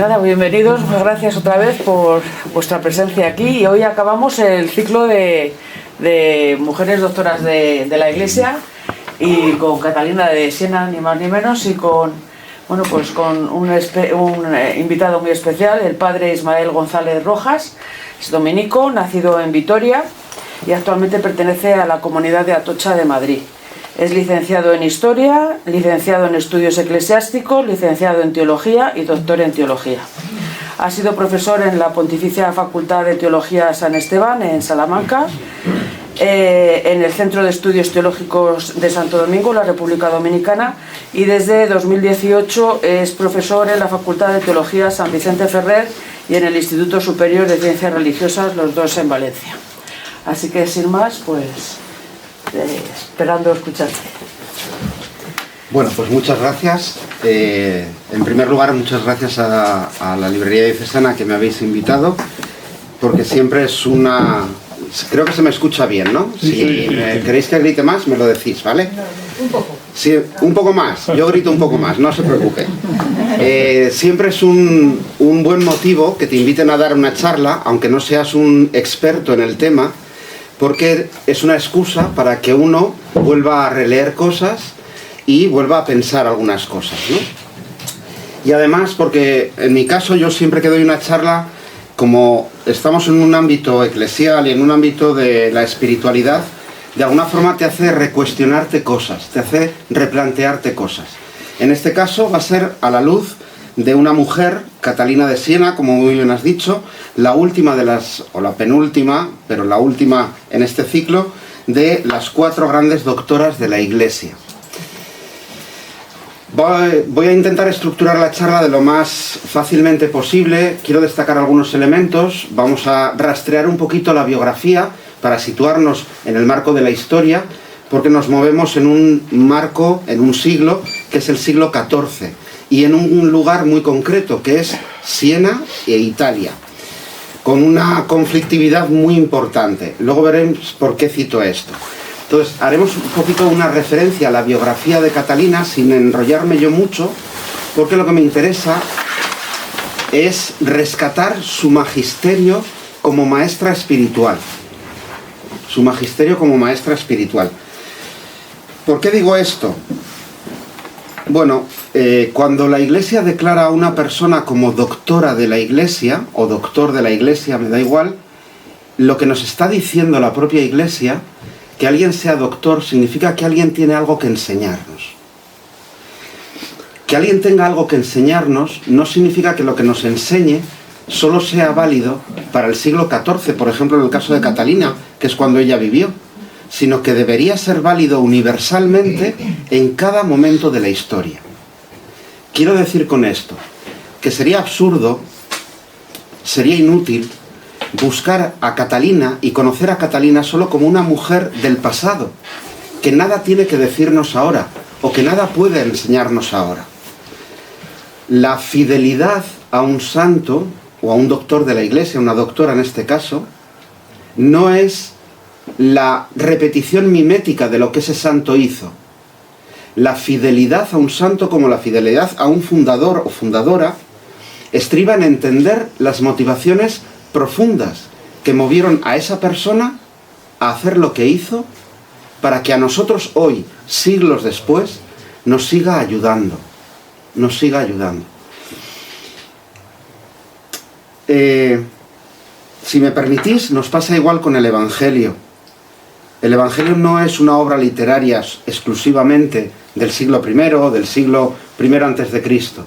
Nada, bienvenidos, muchas gracias otra vez por vuestra presencia aquí y hoy acabamos el ciclo de mujeres doctoras de la Iglesia y con Catalina de Siena, ni más ni menos, y con un invitado muy especial, el padre Ismael González Rojas. Es dominico, nacido en Vitoria y actualmente pertenece a la comunidad de Atocha de Madrid. Es licenciado en Historia, licenciado en Estudios Eclesiásticos, licenciado en Teología y doctor en Teología. Ha sido profesor en la Pontificia Facultad de Teología San Esteban, en Salamanca, en el Centro de Estudios Teológicos de Santo Domingo, la República Dominicana, y desde 2018 es profesor en la Facultad de Teología San Vicente Ferrer y en el Instituto Superior de Ciencias Religiosas, los dos en Valencia. Así que, sin más, pues esperando escucharte. Bueno, pues muchas gracias. En primer lugar, muchas gracias a la Librería Diocesana que me habéis invitado, porque siempre es una... Creo que se me escucha bien, ¿no? Si queréis que grite más, me lo decís, ¿vale? Un poco. Sí, un poco más. Yo grito un poco más, no se preocupe. Siempre es un buen motivo que te inviten a dar una charla, aunque no seas un experto en el tema, porque es una excusa para que uno vuelva a releer cosas y vuelva a pensar algunas cosas, ¿no? Y además, porque en mi caso yo siempre que doy una charla, como estamos en un ámbito eclesial y en un ámbito de la espiritualidad, de alguna forma te hace recuestionarte cosas, te hace replantearte cosas. En este caso va a ser a la luz de una mujer, Catalina de Siena, como muy bien has dicho, la última de las, o la penúltima, pero la última en este ciclo, de las 4 grandes doctoras de la Iglesia. Voy a intentar estructurar la charla de lo más fácilmente posible. Quiero destacar algunos elementos. Vamos a rastrear un poquito la biografía para situarnos en el marco de la historia, porque nos movemos en un marco, en un siglo, que es el siglo XIV, y en un lugar muy concreto, que es Siena e Italia, con una conflictividad muy importante. Luego veremos por qué cito esto. Entonces, haremos un poquito una referencia a la biografía de Catalina, sin enrollarme yo mucho, porque lo que me interesa es rescatar su magisterio como maestra espiritual. Su magisterio como maestra espiritual. ¿Por qué digo esto? Bueno, cuando la Iglesia declara a una persona como doctora de la Iglesia, o doctor de la Iglesia, me da igual, lo que nos está diciendo la propia Iglesia, que alguien sea doctor, significa que alguien tiene algo que enseñarnos. Que alguien tenga algo que enseñarnos no significa que lo que nos enseñe solo sea válido para el siglo XIV, por ejemplo en el caso de Catalina, que es cuando ella vivió, sino que debería ser válido universalmente en cada momento de la historia. Quiero decir con esto que sería absurdo, sería inútil buscar a Catalina y conocer a Catalina solo como una mujer del pasado, que nada tiene que decirnos ahora, o que nada puede enseñarnos ahora. La fidelidad a un santo, o a un doctor de la Iglesia, una doctora en este caso, no es la repetición mimética de lo que ese santo hizo. La fidelidad a un santo, como la fidelidad a un fundador o fundadora, estriba en entender las motivaciones profundas que movieron a esa persona a hacer lo que hizo, para que a nosotros hoy, siglos después, nos siga ayudando. Nos siga ayudando. Si me permitís, nos pasa igual con el Evangelio. El Evangelio no es una obra literaria exclusivamente del siglo I o del siglo I antes de Cristo.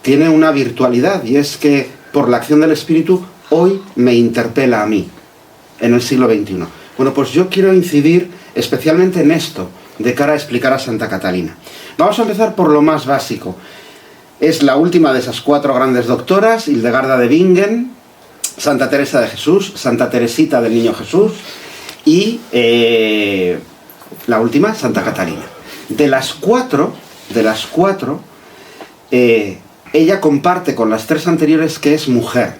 Tiene una virtualidad, y es que por la acción del Espíritu hoy me interpela a mí, en el siglo XXI. Bueno, pues yo quiero incidir especialmente en esto, de cara a explicar a Santa Catalina. Vamos a empezar por lo más básico. Es la última de esas 4 grandes doctoras: Hildegarda de Bingen, Santa Teresa de Jesús, Santa Teresita del Niño Jesús y la última, Santa Catalina. De las cuatro, ella comparte con las 3 anteriores que es mujer,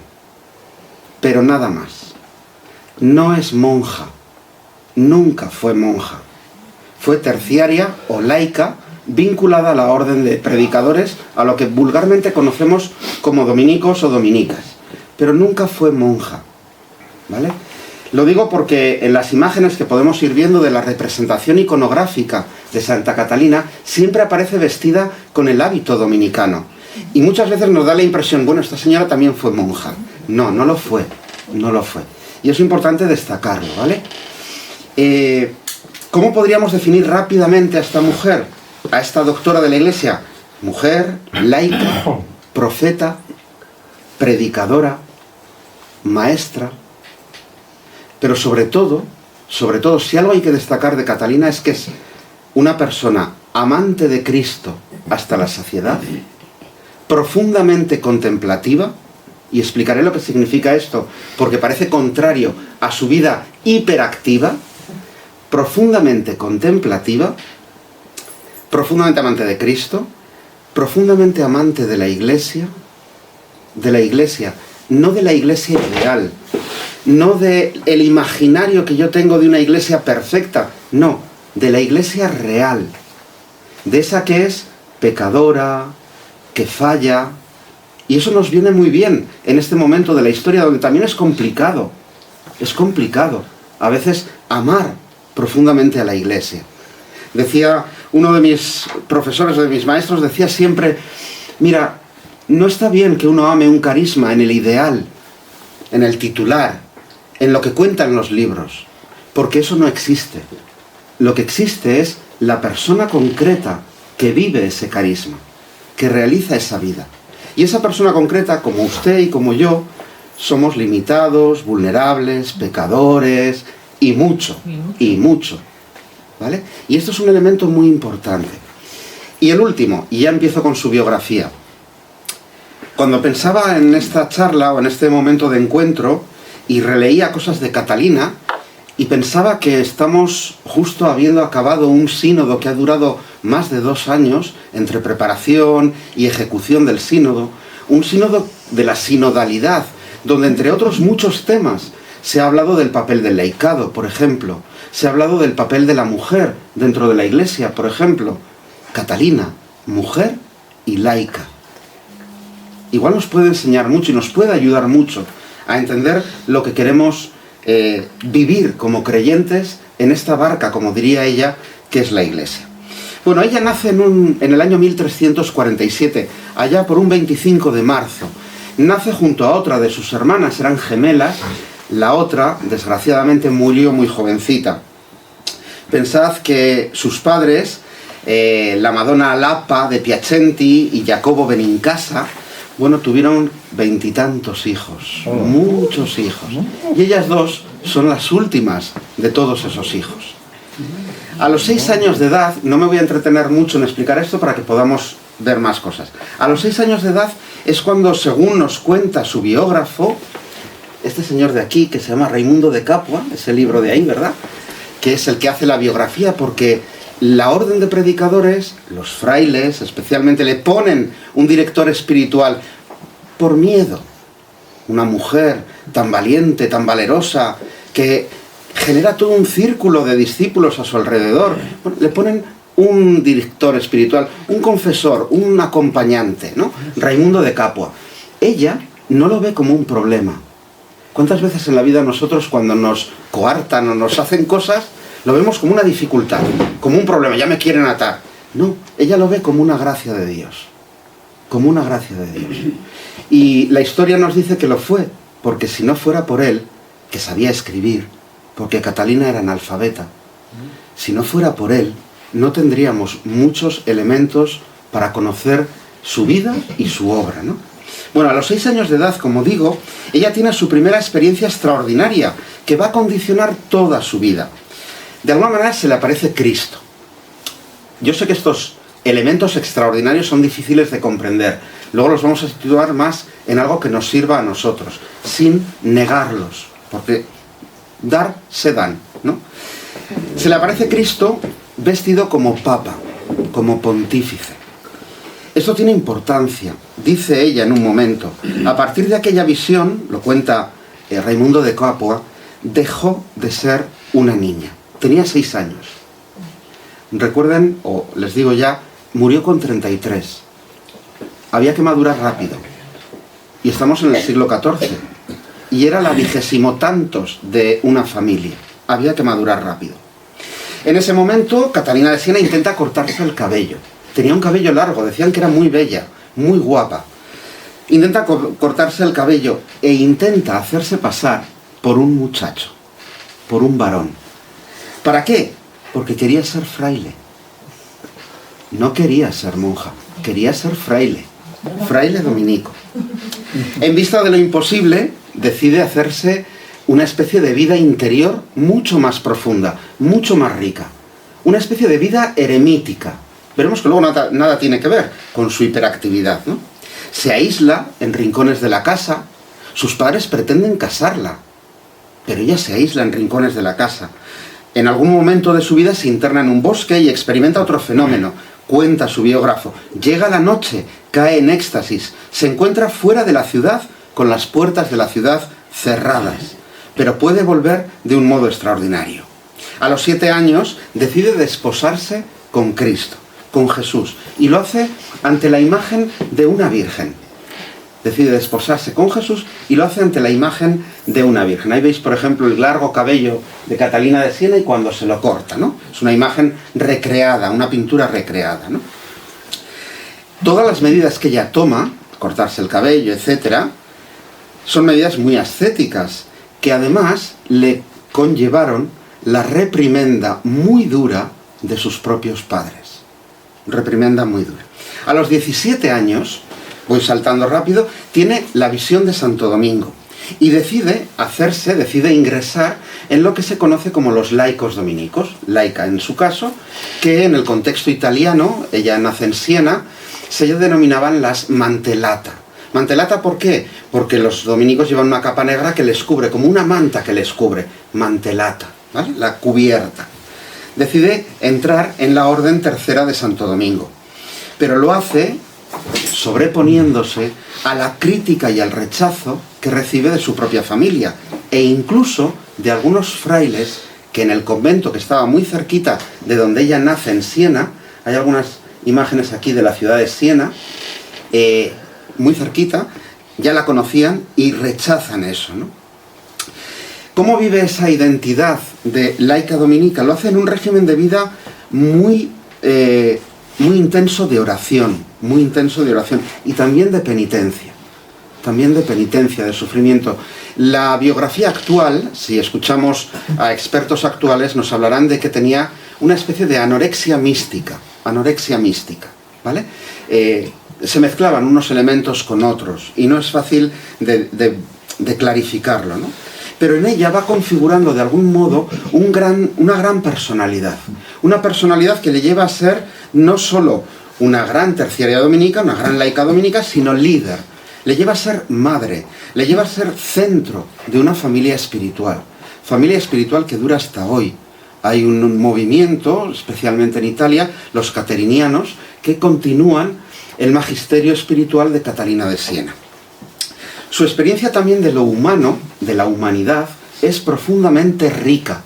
pero nada más. No es monja, nunca fue monja. Fue terciaria o laica vinculada a la orden de predicadores, a lo que vulgarmente conocemos como dominicos o dominicas, pero nunca fue monja, ¿vale? Lo digo porque en las imágenes que podemos ir viendo de la representación iconográfica de Santa Catalina siempre aparece vestida con el hábito dominicano. Y muchas veces nos da la impresión, bueno, esta señora también fue monja. No, no lo fue, no lo fue. Y es importante destacarlo, ¿vale? ¿Cómo podríamos definir rápidamente a esta mujer, a esta doctora de la Iglesia? Mujer, laica, profeta, predicadora, maestra. Pero sobre todo, si algo hay que destacar de Catalina es que es una persona amante de Cristo hasta la saciedad, profundamente contemplativa, y explicaré lo que significa esto, porque parece contrario a su vida hiperactiva, profundamente contemplativa, profundamente amante de Cristo, profundamente amante de la Iglesia, no de la Iglesia ideal, no del imaginario que yo tengo de una Iglesia perfecta, no, de la Iglesia real, de esa que es pecadora, que falla, y eso nos viene muy bien en este momento de la historia donde también es complicado a veces amar profundamente a la Iglesia. Decía uno de mis profesores, de mis maestros, decía siempre, mira, no está bien que uno ame un carisma en el ideal, en el titular, en lo que cuentan los libros, porque eso no existe. Lo que existe es la persona concreta que vive ese carisma, que realiza esa vida. Y esa persona concreta, como usted y como yo, somos limitados, vulnerables, pecadores, y mucho, ¿vale? Y esto es un elemento muy importante. Y el último, y ya empiezo con su biografía. Cuando pensaba en esta charla o en este momento de encuentro y releía cosas de Catalina, y pensaba que estamos justo habiendo acabado un sínodo que ha durado más de 2 años entre preparación y ejecución del sínodo, un sínodo de la sinodalidad, donde entre otros muchos temas se ha hablado del papel del laicado, por ejemplo, se ha hablado del papel de la mujer dentro de la Iglesia, por ejemplo. Catalina, mujer y laica. Igual nos puede enseñar mucho y nos puede ayudar mucho a entender lo que queremos vivir como creyentes en esta barca, como diría ella, que es la Iglesia. Bueno, ella nace en el año 1347, allá por un 25 de marzo. Nace junto a otra de sus hermanas, eran gemelas. La otra, desgraciadamente, murió muy jovencita. Pensad que sus padres, la Madonna Lapa de Piacenti y Jacobo Benincasa, bueno, tuvieron 20 y tantos hijos, muchos hijos. Y ellas dos son las últimas de todos esos hijos. A los 6 años de edad, no me voy a entretener mucho en explicar esto para que podamos ver más cosas. A los 6 años de edad es cuando, según nos cuenta su biógrafo, este señor de aquí, que se llama Raimundo de Capua, ese libro de ahí, ¿verdad?, que es el que hace la biografía, porque la orden de predicadores, los frailes especialmente, le ponen un director espiritual por miedo. Una mujer tan valiente, tan valerosa, que genera todo un círculo de discípulos a su alrededor. Bueno, le ponen un director espiritual, un confesor, un acompañante, ¿no? Raimundo de Capua. Ella no lo ve como un problema. ¿Cuántas veces en la vida nosotros, cuando nos coartan o nos hacen cosas, lo vemos como una dificultad, como un problema, ya me quieren atar? No, ella lo ve como una gracia de Dios, como una gracia de Dios. Y la historia nos dice que lo fue, porque si no fuera por él, que sabía escribir, porque Catalina era analfabeta, si no fuera por él, no tendríamos muchos elementos para conocer su vida y su obra, ¿no? Bueno, a los 6 años de edad, como digo, ella tiene su primera experiencia extraordinaria, que va a condicionar toda su vida. De alguna manera se le aparece Cristo. Yo sé que estos elementos extraordinarios son difíciles de comprender. Luego los vamos a situar más en algo que nos sirva a nosotros, sin negarlos, porque dar se dan, ¿no? Se le aparece Cristo vestido como papa, como pontífice. Esto tiene importancia, dice ella en un momento. A partir de aquella visión, lo cuenta Raimundo de Capua, dejó de ser una niña. Tenía 6 años. Recuerden, o les digo ya, murió con 33. Había que madurar rápido. Y estamos en el siglo XIV. Y era la 20º de una familia. Había que madurar rápido. En ese momento, Catalina de Siena intenta cortarse el cabello. Tenía un cabello largo, decían que era muy bella, muy guapa. Intenta cortarse el cabello e intenta hacerse pasar por un muchacho, por un varón. ¿Para qué? Porque quería ser fraile. No quería ser monja, quería ser fraile, fraile dominico. En vista de lo imposible, decide hacerse una especie de vida interior mucho más profunda, mucho más rica. Una especie de vida eremítica. Veremos que luego nada tiene que ver con su hiperactividad, ¿no? Se aísla en rincones de la casa. Sus padres pretenden casarla, pero ella se aísla en rincones de la casa. En algún momento de su vida se interna en un bosque y experimenta otro fenómeno. Cuenta su biógrafo. Llega la noche, cae en éxtasis, se encuentra fuera de la ciudad, con las puertas de la ciudad cerradas, pero puede volver de un modo extraordinario. A los 7 años decide desposarse con Cristo, con Jesús, y lo hace ante la imagen de una virgen. Decide desposarse con Jesús y lo hace ante la imagen de una virgen. Ahí veis, por ejemplo, el largo cabello de Catalina de Siena y cuando se lo corta, ¿no? Es una imagen recreada, una pintura recreada, ¿no? Todas las medidas que ella toma, cortarse el cabello, etc., son medidas muy ascéticas, que además le conllevaron la reprimenda muy dura de sus propios padres. Reprimenda muy dura. A los 17 años, voy saltando rápido, tiene la visión de Santo Domingo y decide ingresar en lo que se conoce como los laicos dominicos, laica en su caso, que en el contexto italiano, ella nace en Siena, se denominaban las mantelata. Mantelata, ¿por qué? Porque los dominicos llevan una capa negra que les cubre, como una manta que les cubre, mantelata, ¿vale? La cubierta. Decide entrar en la Orden Tercera de Santo Domingo, pero lo hace sobreponiéndose a la crítica y al rechazo que recibe de su propia familia e incluso de algunos frailes que en el convento que estaba muy cerquita de donde ella nace en Siena, hay algunas imágenes aquí de la ciudad de Siena, muy cerquita, ya la conocían y rechazan eso, ¿no? ¿Cómo vive esa identidad de laica dominica? Lo hace en un régimen de vida muy intenso de oración, y también de penitencia, de sufrimiento. La biografía actual, si escuchamos a expertos actuales, nos hablarán de que tenía una especie de anorexia mística, ¿vale? Se mezclaban unos elementos con otros y no es fácil de clarificarlo, ¿no? Pero en ella va configurando de algún modo una gran personalidad. Una personalidad que le lleva a ser no solo una gran terciaria dominica, una gran laica dominica, sino líder. Le lleva a ser madre, le lleva a ser centro de una familia espiritual que dura hasta hoy. Hay un movimiento, especialmente en Italia, los caterinianos, que continúan el magisterio espiritual de Catalina de Siena. Su experiencia también de lo humano, de la humanidad, es profundamente rica.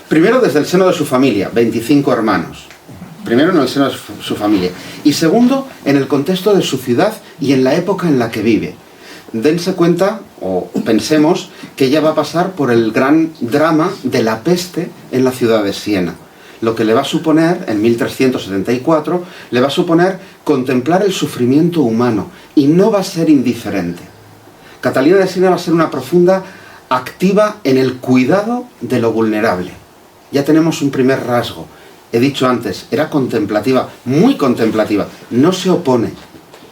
Primero desde el seno de su familia, 25 hermanos. Primero en el seno de su familia. Y segundo, en el contexto de su ciudad y en la época en la que vive. Dense cuenta, o pensemos, que ella va a pasar por el gran drama de la peste en la ciudad de Siena. Lo que le va a suponer, en 1374, le va a suponer contemplar el sufrimiento humano, y no va a ser indiferente. Catalina de Siena va a ser una profunda activa en el cuidado de lo vulnerable. Ya tenemos un primer rasgo. He dicho antes, era contemplativa, muy contemplativa. No se opone.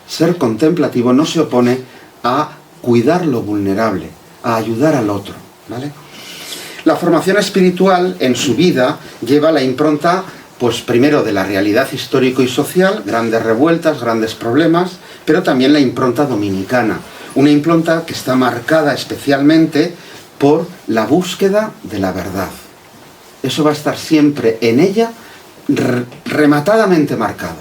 Ser contemplativo no se opone a cuidar lo vulnerable, a ayudar al otro, ¿vale? La formación espiritual en su vida lleva la impronta, pues primero de la realidad histórico y social, grandes revueltas, grandes problemas, pero también la impronta dominicana. Una impronta que está marcada especialmente por la búsqueda de la verdad. Eso va a estar siempre en ella rematadamente marcado.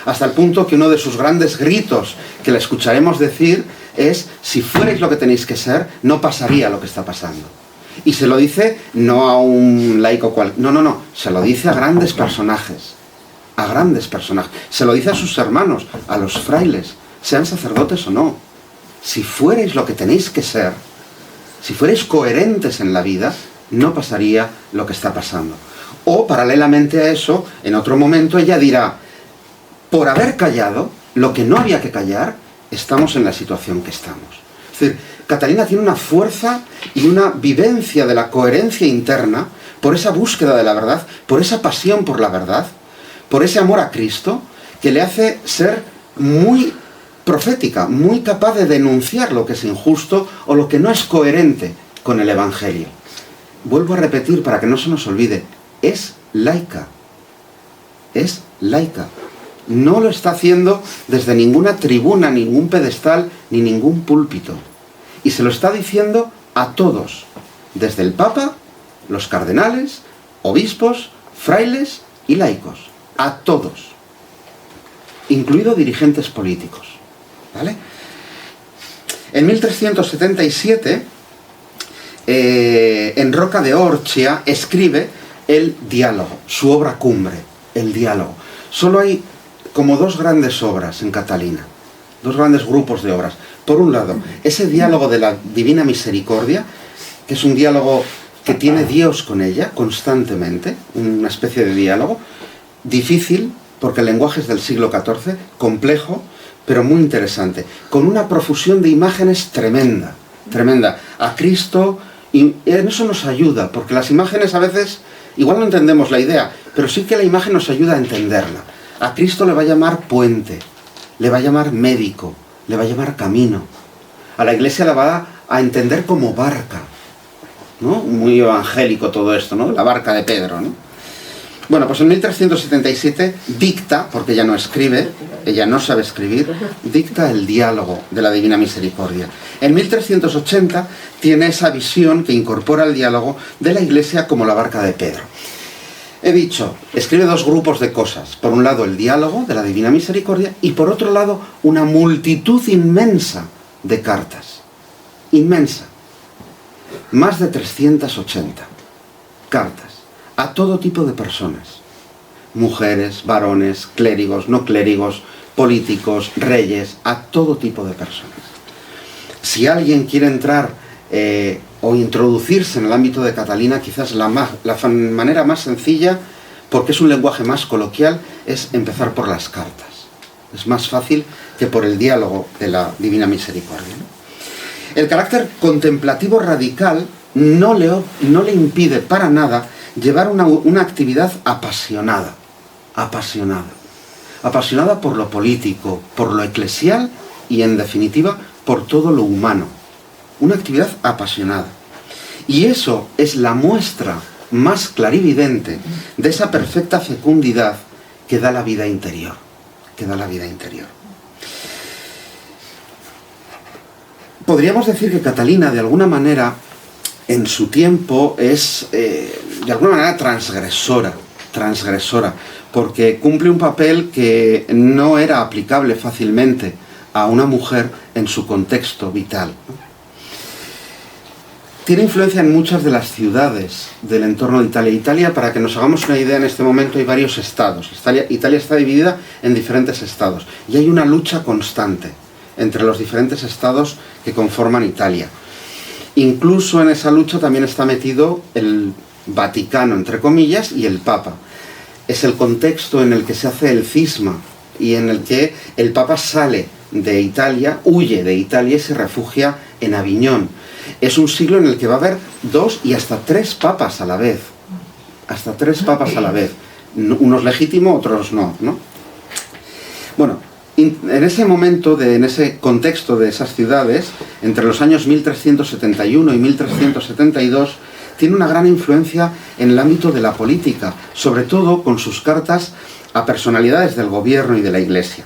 Hasta el punto que uno de sus grandes gritos que la escucharemos decir es: si fuerais lo que tenéis que ser, no pasaría lo que está pasando. Y se lo dice no a un laico no, se lo dice a grandes personajes, se lo dice a sus hermanos, a los frailes, sean sacerdotes o no. Si fuerais lo que tenéis que ser, si fuerais coherentes en la vida, no pasaría lo que está pasando. O, paralelamente a eso, en otro momento ella dirá, por haber callado lo que no había que callar, estamos en la situación que estamos. Es decir, Catalina tiene una fuerza y una vivencia de la coherencia interna por esa búsqueda de la verdad, por esa pasión por la verdad, por ese amor a Cristo, que le hace ser muy profética, muy capaz de denunciar lo que es injusto o lo que no es coherente con el Evangelio. Vuelvo a repetir para que no se nos olvide, es laica. Es laica. No lo está haciendo desde ninguna tribuna, ningún pedestal, ni ningún púlpito. Y se lo está diciendo a todos, desde el Papa, los cardenales, obispos, frailes y laicos. A todos. Incluido dirigentes políticos. ¿Vale? En 1377, en Roca de Orcia, escribe el Diálogo, su obra cumbre, el Diálogo. Solo hay como dos grandes obras en Catalina, dos grandes grupos de obras. Por un lado, ese diálogo de la Divina Misericordia, que es un diálogo que tiene Dios con ella constantemente, una especie de diálogo, difícil, porque el lenguaje es del siglo XIV, complejo, pero muy interesante, con una profusión de imágenes tremenda, tremenda. A Cristo, y en eso nos ayuda, porque las imágenes a veces, igual no entendemos la idea, pero sí que la imagen nos ayuda a entenderla. A Cristo le va a llamar puente, le va a llamar médico, le va a llamar camino. A la Iglesia la va a entender como barca, ¿no? Muy evangélico todo esto, ¿no? La barca de Pedro, ¿no? Bueno, pues en 1377 dicta, porque ella no escribe, ella no sabe escribir, dicta el Diálogo de la Divina Misericordia. En 1380 tiene esa visión que incorpora el diálogo de la Iglesia como la barca de Pedro. He dicho, escribe dos grupos de cosas. Por un lado el diálogo de la Divina Misericordia y por otro lado una multitud inmensa de cartas. Inmensa. Más de 380 cartas a todo tipo de personas. Mujeres, varones, clérigos, no clérigos, políticos, reyes, a todo tipo de personas. Si alguien quiere entrar o introducirse en el ámbito de Catalina, quizás la manera más sencilla, porque es un lenguaje más coloquial, es empezar por las cartas. Es más fácil que por el diálogo de la Divina Misericordia, ¿no? El carácter contemplativo radical no le impide para nada llevar una actividad apasionada, apasionada por lo político, por lo eclesial y, en definitiva, por todo lo humano. Una actividad apasionada. Y eso es la muestra más clarividente de esa perfecta fecundidad que da la vida interior. Podríamos decir que Catalina, de alguna manera, en su tiempo es, de alguna manera, transgresora, porque cumple un papel que no era aplicable fácilmente a una mujer en su contexto vital. Tiene influencia en muchas de las ciudades del entorno de Italia. Italia, para que nos hagamos una idea, en este momento hay varios estados. Italia está dividida en diferentes estados y hay una lucha constante entre los diferentes estados que conforman Italia. Incluso en esa lucha también está metido el Vaticano, entre comillas, y el Papa. Es el contexto en el que se hace el cisma y en el que el Papa sale de Italia, huye de Italia y se refugia en Aviñón. Es un siglo en el que va a haber 2 y hasta 3 papas a la vez. Hasta 3 papas a la vez. Unos legítimos, otros no, ¿no? Bueno, en ese momento, en ese contexto de esas ciudades, entre los años 1371 y 1372, tiene una gran influencia en el ámbito de la política, sobre todo con sus cartas a personalidades del gobierno y de la Iglesia.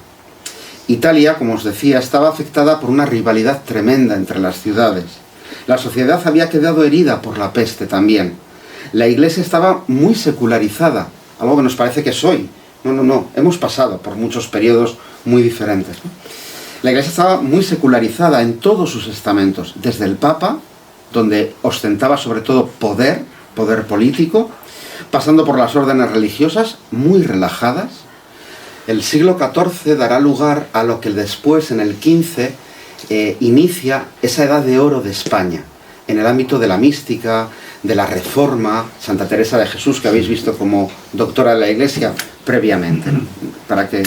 Italia, como os decía, estaba afectada por una rivalidad tremenda entre las ciudades. La sociedad había quedado herida por la peste también. La Iglesia estaba muy secularizada, algo que nos parece que es hoy. No, hemos pasado por muchos periodos muy diferentes, ¿no? La Iglesia estaba muy secularizada en todos sus estamentos, desde el Papa donde ostentaba sobre todo poder político, pasando por las órdenes religiosas, muy relajadas. El siglo XIV dará lugar a lo que después, en el XV, inicia esa edad de oro de España, en el ámbito de la mística, de la Reforma, Santa Teresa de Jesús, que habéis visto como doctora de la Iglesia previamente, ¿no? Para que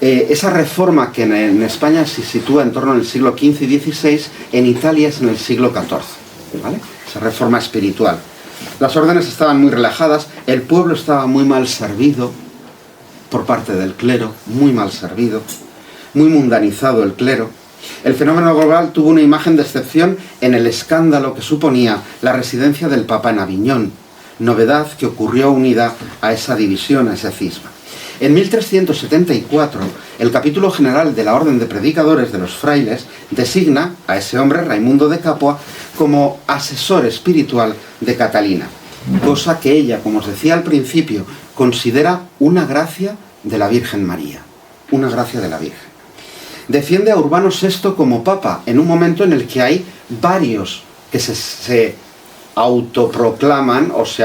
esa reforma que en España se sitúa en torno al siglo XV y XVI, en Italia es en el siglo XIV, ¿vale? Esa reforma espiritual. Las órdenes estaban muy relajadas, el pueblo estaba muy mal servido por parte del clero, muy mal servido, muy mundanizado el clero. El fenómeno global tuvo una imagen de excepción en el escándalo que suponía la residencia del Papa en Aviñón, novedad que ocurrió unida a esa división, a ese cisma. En 1374, el capítulo general de la Orden de Predicadores de los Frailes designa a ese hombre, Raimundo de Capua, como asesor espiritual de Catalina, cosa que ella, como os decía al principio, considera una gracia de la Virgen María, una gracia de la Virgen. Defiende a Urbano VI como papa en un momento en el que hay varios que se autoproclaman o se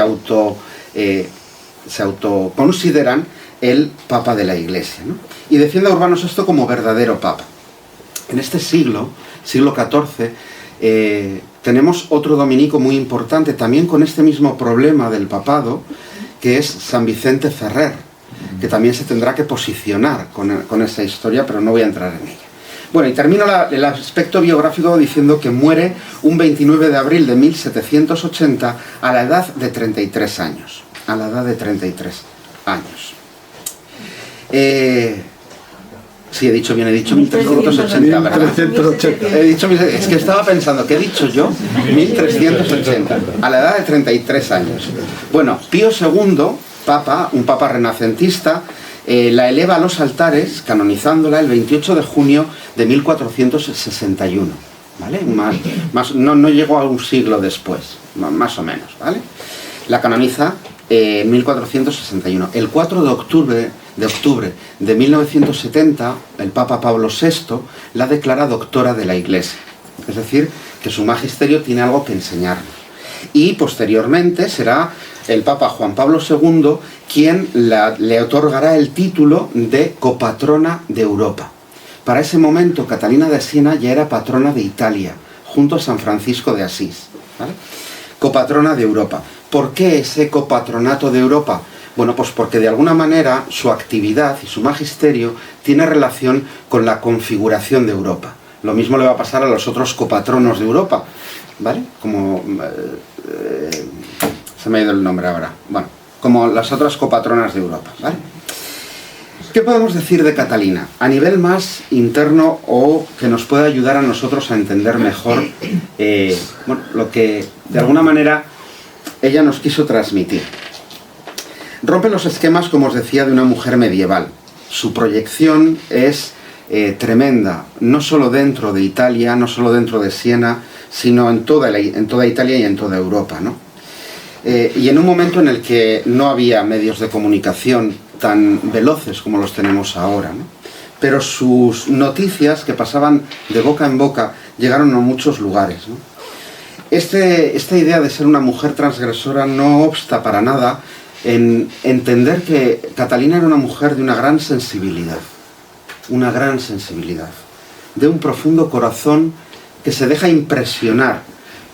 autoconsideran el papa de la Iglesia, ¿no? Y defiende a Urbano VI como verdadero papa. En este siglo XIV, tenemos otro dominico muy importante, también con este mismo problema del papado, que es San Vicente Ferrer, que también se tendrá que posicionar con esa historia, pero no voy a entrar en ella. Bueno, y termino el aspecto biográfico diciendo que muere un 29 de abril de 1780 a la edad de 33 años. A la edad de 33 años. Sí, he dicho 1380, ¿verdad? 1380. He dicho, es que estaba pensando, ¿qué he dicho yo? 1380, a la edad de 33 años. Bueno, Pío II, papa, un papa renacentista, la eleva a los altares, canonizándola el 28 de junio de 1461, ¿vale? No llegó a un siglo después, más o menos, ¿vale? La canoniza en 1461. El 4 de octubre de 1970, el Papa Pablo VI la declara doctora de la Iglesia. Es decir, que su magisterio tiene algo que enseñarnos. Y posteriormente será el Papa Juan Pablo II quien le otorgará el título de copatrona de Europa. Para ese momento, Catalina de Siena ya era patrona de Italia, junto a San Francisco de Asís, ¿vale? Copatrona de Europa. ¿Por qué ese copatronato de Europa? Bueno, pues porque de alguna manera su actividad y su magisterio tiene relación con la configuración de Europa. Lo mismo le va a pasar a los otros copatronos de Europa, ¿vale? Como... se me ha ido el nombre ahora. Bueno, como las otras copatronas de Europa, ¿vale? ¿Qué podemos decir de Catalina? A nivel más interno o que nos pueda ayudar a nosotros a entender mejor bueno, lo que de alguna manera ella nos quiso transmitir. Rompe los esquemas, como os decía, de una mujer medieval. Su proyección es tremenda, no solo dentro de Italia, no solo dentro de Siena, sino en toda Italia y en toda Europa, ¿no? Y en un momento en el que no había medios de comunicación tan veloces como los tenemos ahora, ¿no? Pero sus noticias, que pasaban de boca en boca, llegaron a muchos lugares, ¿no? Esta idea de ser una mujer transgresora no obsta para nada en entender que Catalina era una mujer de una gran sensibilidad, de un profundo corazón que se deja impresionar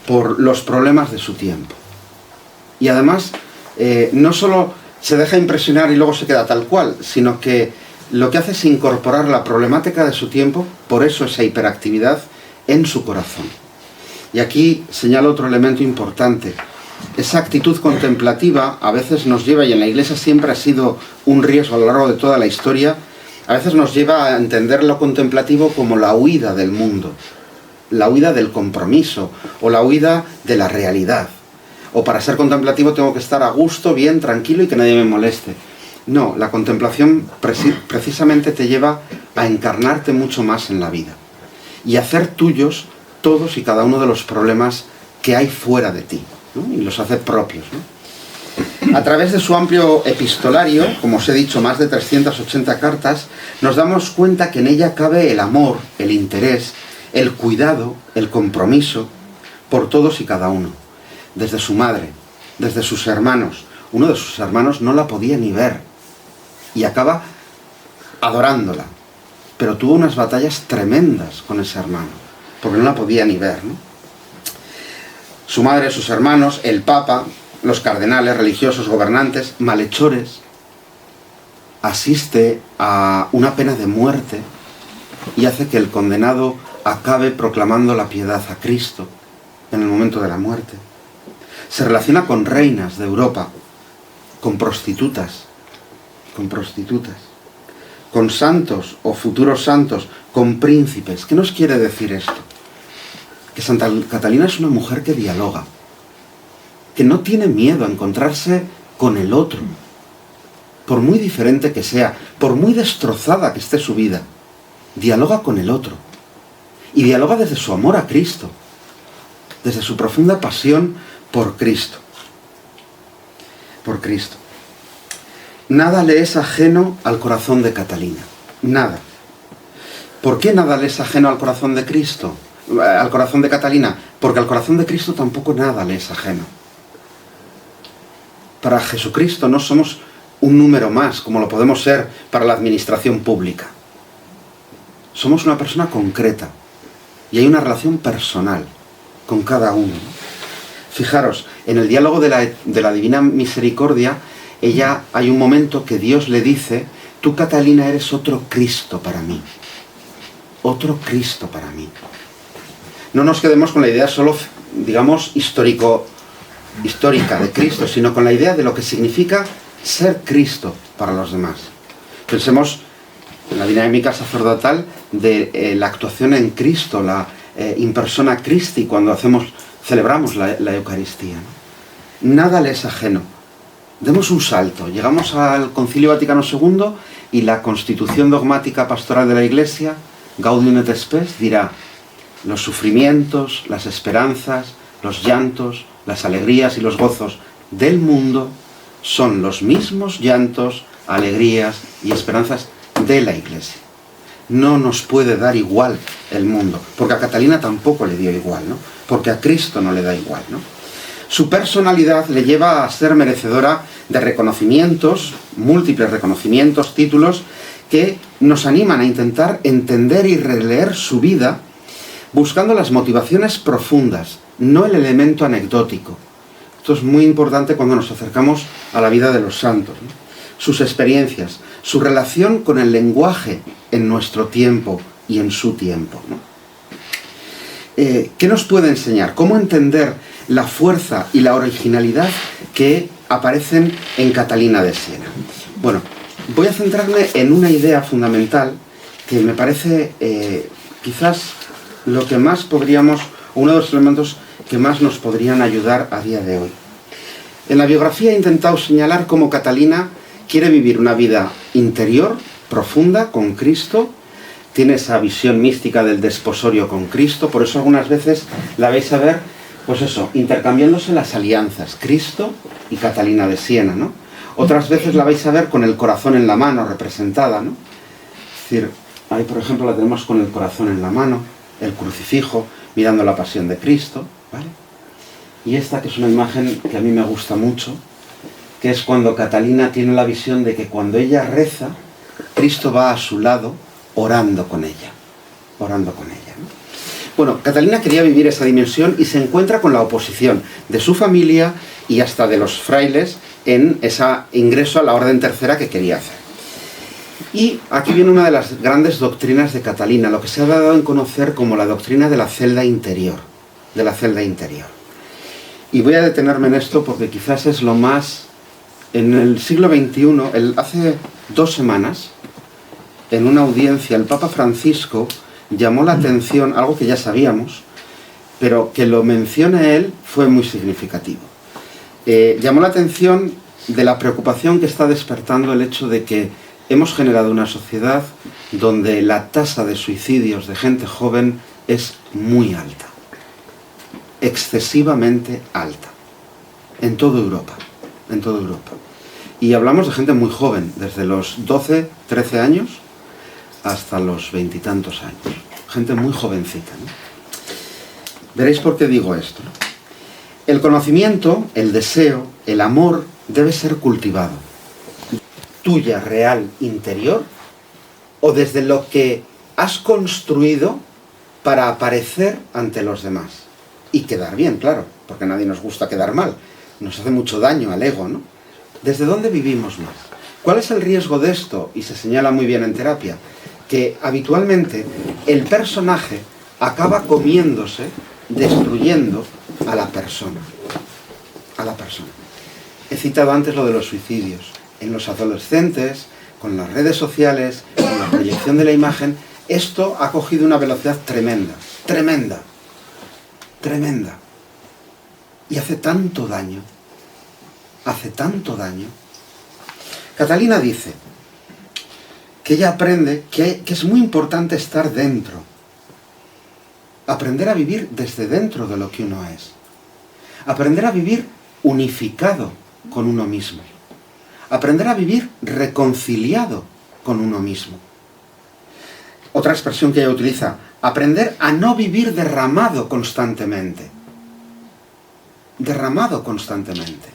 por los problemas de su tiempo. Y además, no solo se deja impresionar y luego se queda tal cual, sino que lo que hace es incorporar la problemática de su tiempo, por eso esa hiperactividad, en su corazón. Y aquí señalo otro elemento importante. Esa actitud contemplativa a veces nos lleva, y en la Iglesia siempre ha sido un riesgo a lo largo de toda la historia, a veces nos lleva a entender lo contemplativo como la huida del mundo, la huida del compromiso o la huida de la realidad. O para ser contemplativo tengo que estar a gusto, bien, tranquilo y que nadie me moleste. No, la contemplación precisamente te lleva a encarnarte mucho más en la vida y a hacer tuyos todos y cada uno de los problemas que hay fuera de ti, ¿no? Y los hace propios, ¿no? A través de su amplio epistolario, como os he dicho, más de 380 cartas, nos damos cuenta que en ella cabe el amor, el interés, el cuidado, el compromiso, por todos y cada uno, desde su madre, desde sus hermanos. Uno de sus hermanos no la podía ni ver y acaba adorándola, pero tuvo unas batallas tremendas con ese hermano, porque no la podía ni ver, ¿no? Su madre, sus hermanos, el Papa, los cardenales, religiosos, gobernantes, malhechores, asiste a una pena de muerte y hace que el condenado acabe proclamando la piedad a Cristo en el momento de la muerte. Se relaciona con reinas de Europa, con prostitutas, con santos o futuros santos, con príncipes. ¿Qué nos quiere decir esto? Que Santa Catalina es una mujer que dialoga, que no tiene miedo a encontrarse con el otro, por muy diferente que sea, por muy destrozada que esté su vida, dialoga con el otro. Y dialoga desde su amor a Cristo, desde su profunda pasión por Cristo. Por Cristo. Nada le es ajeno al corazón de Catalina. Nada. ¿Por qué nada le es ajeno al corazón de Cristo? Al corazón de Catalina. Porque al corazón de Cristo tampoco nada le es ajeno. Para Jesucristo no somos un número más, como lo podemos ser para la administración pública. Somos una persona concreta. Y hay una relación personal con cada uno. Fijaros, en el diálogo de la Divina Misericordia, hay un momento que Dios le dice: tú, Catalina, eres otro Cristo para mí. Otro Cristo para mí. No nos quedemos con la idea solo, digamos, histórica de Cristo, sino con la idea de lo que significa ser Cristo para los demás. Pensemos en la dinámica sacerdotal de la actuación en Cristo, la in persona Christi, cuando celebramos la Eucaristía, ¿no? Nada le es ajeno. Demos un salto. Llegamos al Concilio Vaticano II y la Constitución Dogmática Pastoral de la Iglesia, Gaudium et Spes, dirá: los sufrimientos, las esperanzas, los llantos, las alegrías y los gozos del mundo son los mismos llantos, alegrías y esperanzas de la Iglesia. No nos puede dar igual el mundo, porque a Catalina tampoco le dio igual, ¿no? Porque a Cristo no le da igual, ¿no? Su personalidad le lleva a ser merecedora de reconocimientos, múltiples reconocimientos, títulos, que nos animan a intentar entender y releer su vida buscando las motivaciones profundas, no el elemento anecdótico. Esto es muy importante cuando nos acercamos a la vida de los santos, ¿no? Sus experiencias, su relación con el lenguaje en nuestro tiempo y en su tiempo, ¿no? ¿Qué nos puede enseñar? ¿Cómo entender la fuerza y la originalidad que aparecen en Catalina de Siena? Bueno, voy a centrarme en una idea fundamental que me parece quizás lo que más uno de los elementos que más nos podrían ayudar a día de hoy. En la biografía he intentado señalar cómo Catalina quiere vivir una vida interior, profunda, con Cristo. Tiene esa visión mística del desposorio con Cristo. Por eso algunas veces la vais a ver, pues eso, intercambiándose las alianzas, Cristo y Catalina de Siena, ¿no? Otras veces la vais a ver con el corazón en la mano representada, ¿no? Es decir, ahí por ejemplo la tenemos con el corazón en la mano, el crucifijo, mirando la pasión de Cristo, ¿vale? Y esta, que es una imagen que a mí me gusta mucho, que es cuando Catalina tiene la visión de que cuando ella reza, Cristo va a su lado orando con ella, ¿no? Bueno, Catalina quería vivir esa dimensión y se encuentra con la oposición de su familia y hasta de los frailes en ese ingreso a la Orden Tercera que quería hacer. Y aquí viene una de las grandes doctrinas de Catalina, lo que se ha dado en conocer como la doctrina de la celda interior, Y voy a detenerme en esto porque quizás es lo más... En el siglo XXI, hace 2 semanas, en una audiencia, el Papa Francisco llamó la atención, algo que ya sabíamos, pero que lo mencione él fue muy significativo. Llamó la atención de la preocupación que está despertando el hecho de que hemos generado una sociedad donde la tasa de suicidios de gente joven es muy alta, excesivamente alta, en toda Europa. Y hablamos de gente muy joven, desde los 12, 13 años hasta los 20 y tantos años. Gente muy jovencita, ¿no? Veréis por qué digo esto. El conocimiento, el deseo, el amor debe ser cultivado. Tuya real interior o desde lo que has construido para aparecer ante los demás. Y quedar bien, claro, porque a nadie nos gusta quedar mal. Nos hace mucho daño al ego, ¿no? ¿Desde dónde vivimos más? ¿Cuál es el riesgo de esto? Y se señala muy bien en terapia, que habitualmente el personaje acaba comiéndose, destruyendo a la persona. A la persona. He citado antes lo de los suicidios. En los adolescentes, con las redes sociales, con la proyección de la imagen, esto ha cogido una velocidad tremenda, tremenda, tremenda. Y hace tanto daño, hace tanto daño. Catalina dice que ella aprende que es muy importante estar dentro, aprender a vivir desde dentro de lo que uno es, aprender a vivir unificado con uno mismo, aprender a vivir reconciliado con uno mismo. Otra expresión que ella utiliza, aprender a no vivir derramado constantemente. Derramado constantemente.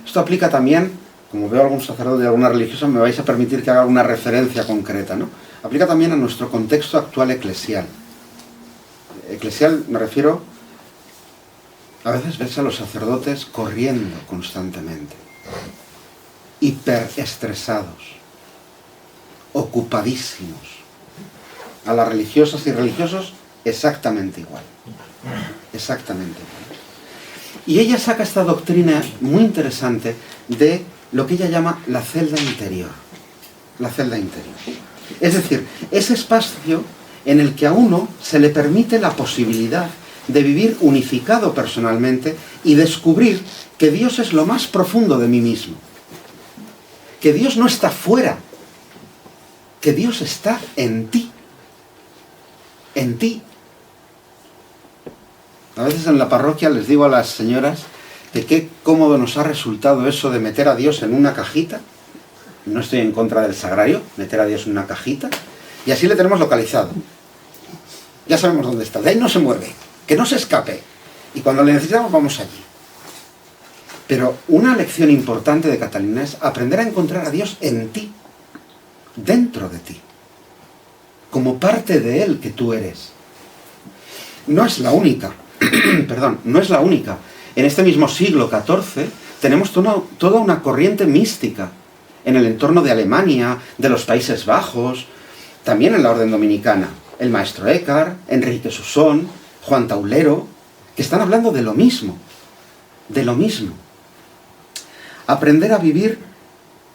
Esto aplica también, como veo a algún sacerdote y alguna religiosa, me vais a permitir que haga una referencia concreta, ¿no? Aplica también a nuestro contexto actual eclesial. Eclesial me refiero, a veces ves a los sacerdotes corriendo constantemente, hiperestresados, ocupadísimos. A las religiosas y religiosos exactamente igual. Exactamente igual. Y ella saca esta doctrina muy interesante de lo que ella llama la celda interior. La celda interior. Es decir, ese espacio en el que a uno se le permite la posibilidad de vivir unificado personalmente y descubrir que Dios es lo más profundo de mí mismo. Que Dios no está fuera, que Dios está en ti. En ti. A veces en la parroquia les digo a las señoras que qué cómodo nos ha resultado eso de meter a Dios en una cajita. No estoy en contra del sagrario, meter a Dios en una cajita, y así le tenemos localizado. Ya sabemos dónde está, de ahí no se mueve, que no se escape, y cuando le necesitamos vamos allí. Pero una lección importante de Catalina es aprender a encontrar a Dios en ti, dentro de ti, como parte de Él que tú eres. No es la única, perdón, no es la única. En este mismo siglo XIV tenemos toda una corriente mística en el entorno de Alemania, de los Países Bajos, también en la orden dominicana. El maestro Eckhart, Enrique Susón, Juan Taulero, que están hablando de lo mismo, de lo mismo. Aprender a vivir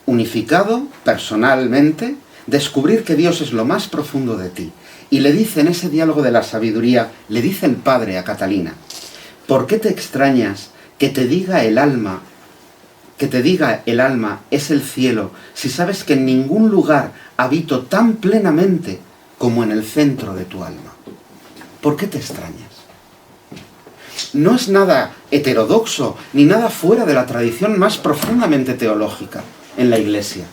unificado, personalmente, descubrir que Dios es lo más profundo de ti. Y le dice en ese diálogo de la sabiduría, le dice el padre a Catalina, ¿por qué te extrañas que te diga el alma es el cielo, si sabes que en ningún lugar habito tan plenamente como en el centro de tu alma? ¿Por qué te extrañas? No es nada heterodoxo, ni nada fuera de la tradición más profundamente teológica en la Iglesia.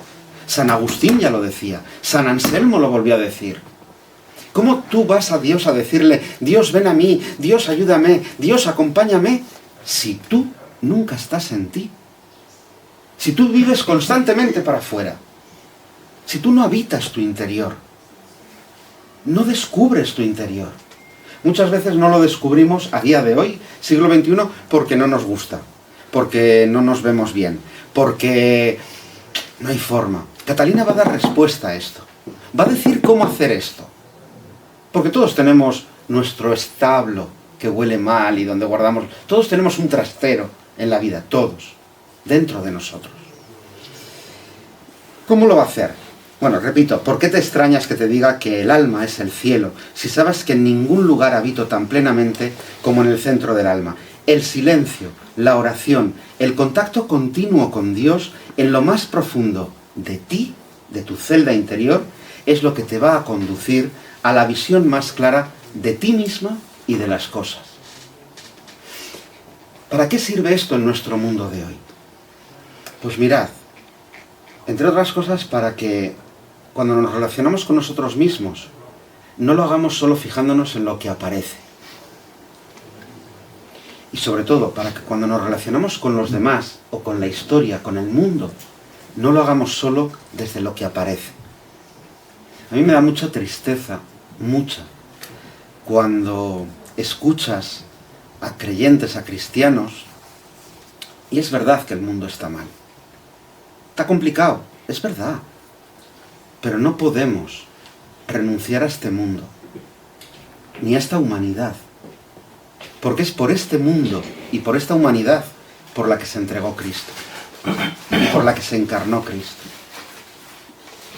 San Agustín ya lo decía, San Anselmo lo volvió a decir. ¿Cómo tú vas a Dios a decirle, Dios ven a mí, Dios ayúdame, Dios acompáñame, si tú nunca estás en ti? Si tú vives constantemente para afuera, si tú no habitas tu interior, no descubres tu interior. Muchas veces no lo descubrimos a día de hoy, siglo XXI, porque no nos gusta, porque no nos vemos bien, porque no hay forma. Catalina va a dar respuesta a esto, va a decir cómo hacer esto, porque todos tenemos nuestro establo que huele mal y donde guardamos, todos tenemos un trastero en la vida, todos, dentro de nosotros. ¿Cómo lo va a hacer? Bueno, repito, ¿por qué te extrañas que te diga que el alma es el cielo, si sabes que en ningún lugar habito tan plenamente como en el centro del alma? El silencio, la oración, el contacto continuo con Dios en lo más profundo de ti, de tu celda interior, es lo que te va a conducir a la visión más clara de ti misma y de las cosas. ¿Para qué sirve esto en nuestro mundo de hoy? Pues mirad, entre otras cosas para que cuando nos relacionamos con nosotros mismos no lo hagamos solo fijándonos en lo que aparece. Y sobre todo, para que cuando nos relacionamos con los demás, o con la historia, con el mundo, no lo hagamos solo desde lo que aparece. A mí me da mucha tristeza, mucha, cuando escuchas a creyentes, a cristianos, y es verdad que el mundo está mal. Está complicado, es verdad. Pero no podemos renunciar a este mundo, ni a esta humanidad. Porque es por este mundo y por esta humanidad por la que se entregó Cristo, por la que se encarnó Cristo.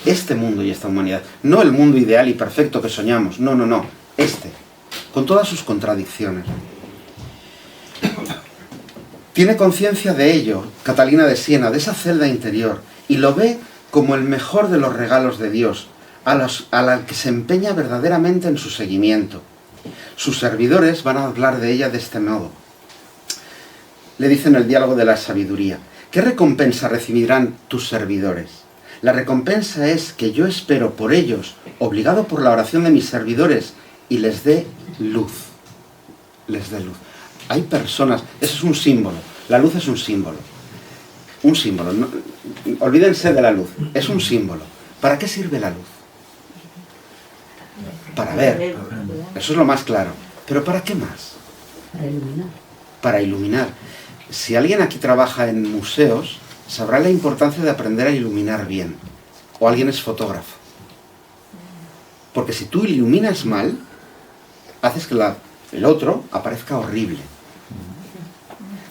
Este mundo y esta humanidad, no el mundo ideal y perfecto que soñamos, no, no, no, este, con todas sus contradicciones. Tiene conciencia de ello Catalina de Siena, de esa celda interior, y lo ve como el mejor de los regalos de Dios, a la que se empeña verdaderamente en su seguimiento. Sus servidores van a hablar de ella de este modo. Le dicen el diálogo de la sabiduría: ¿qué recompensa recibirán tus servidores? La recompensa es que yo espero por ellos, obligado por la oración de mis servidores, y les dé luz. Les dé luz. Hay personas, eso es un símbolo, la luz es un símbolo. Un símbolo, no, olvídense de la luz, es un símbolo. ¿Para qué sirve la luz? Para ver, eso es lo más claro. ¿Pero para qué más? Para iluminar. Para iluminar. Si alguien aquí trabaja en museos, sabrá la importancia de aprender a iluminar bien. O alguien es fotógrafo. Porque si tú iluminas mal, haces que el otro aparezca horrible.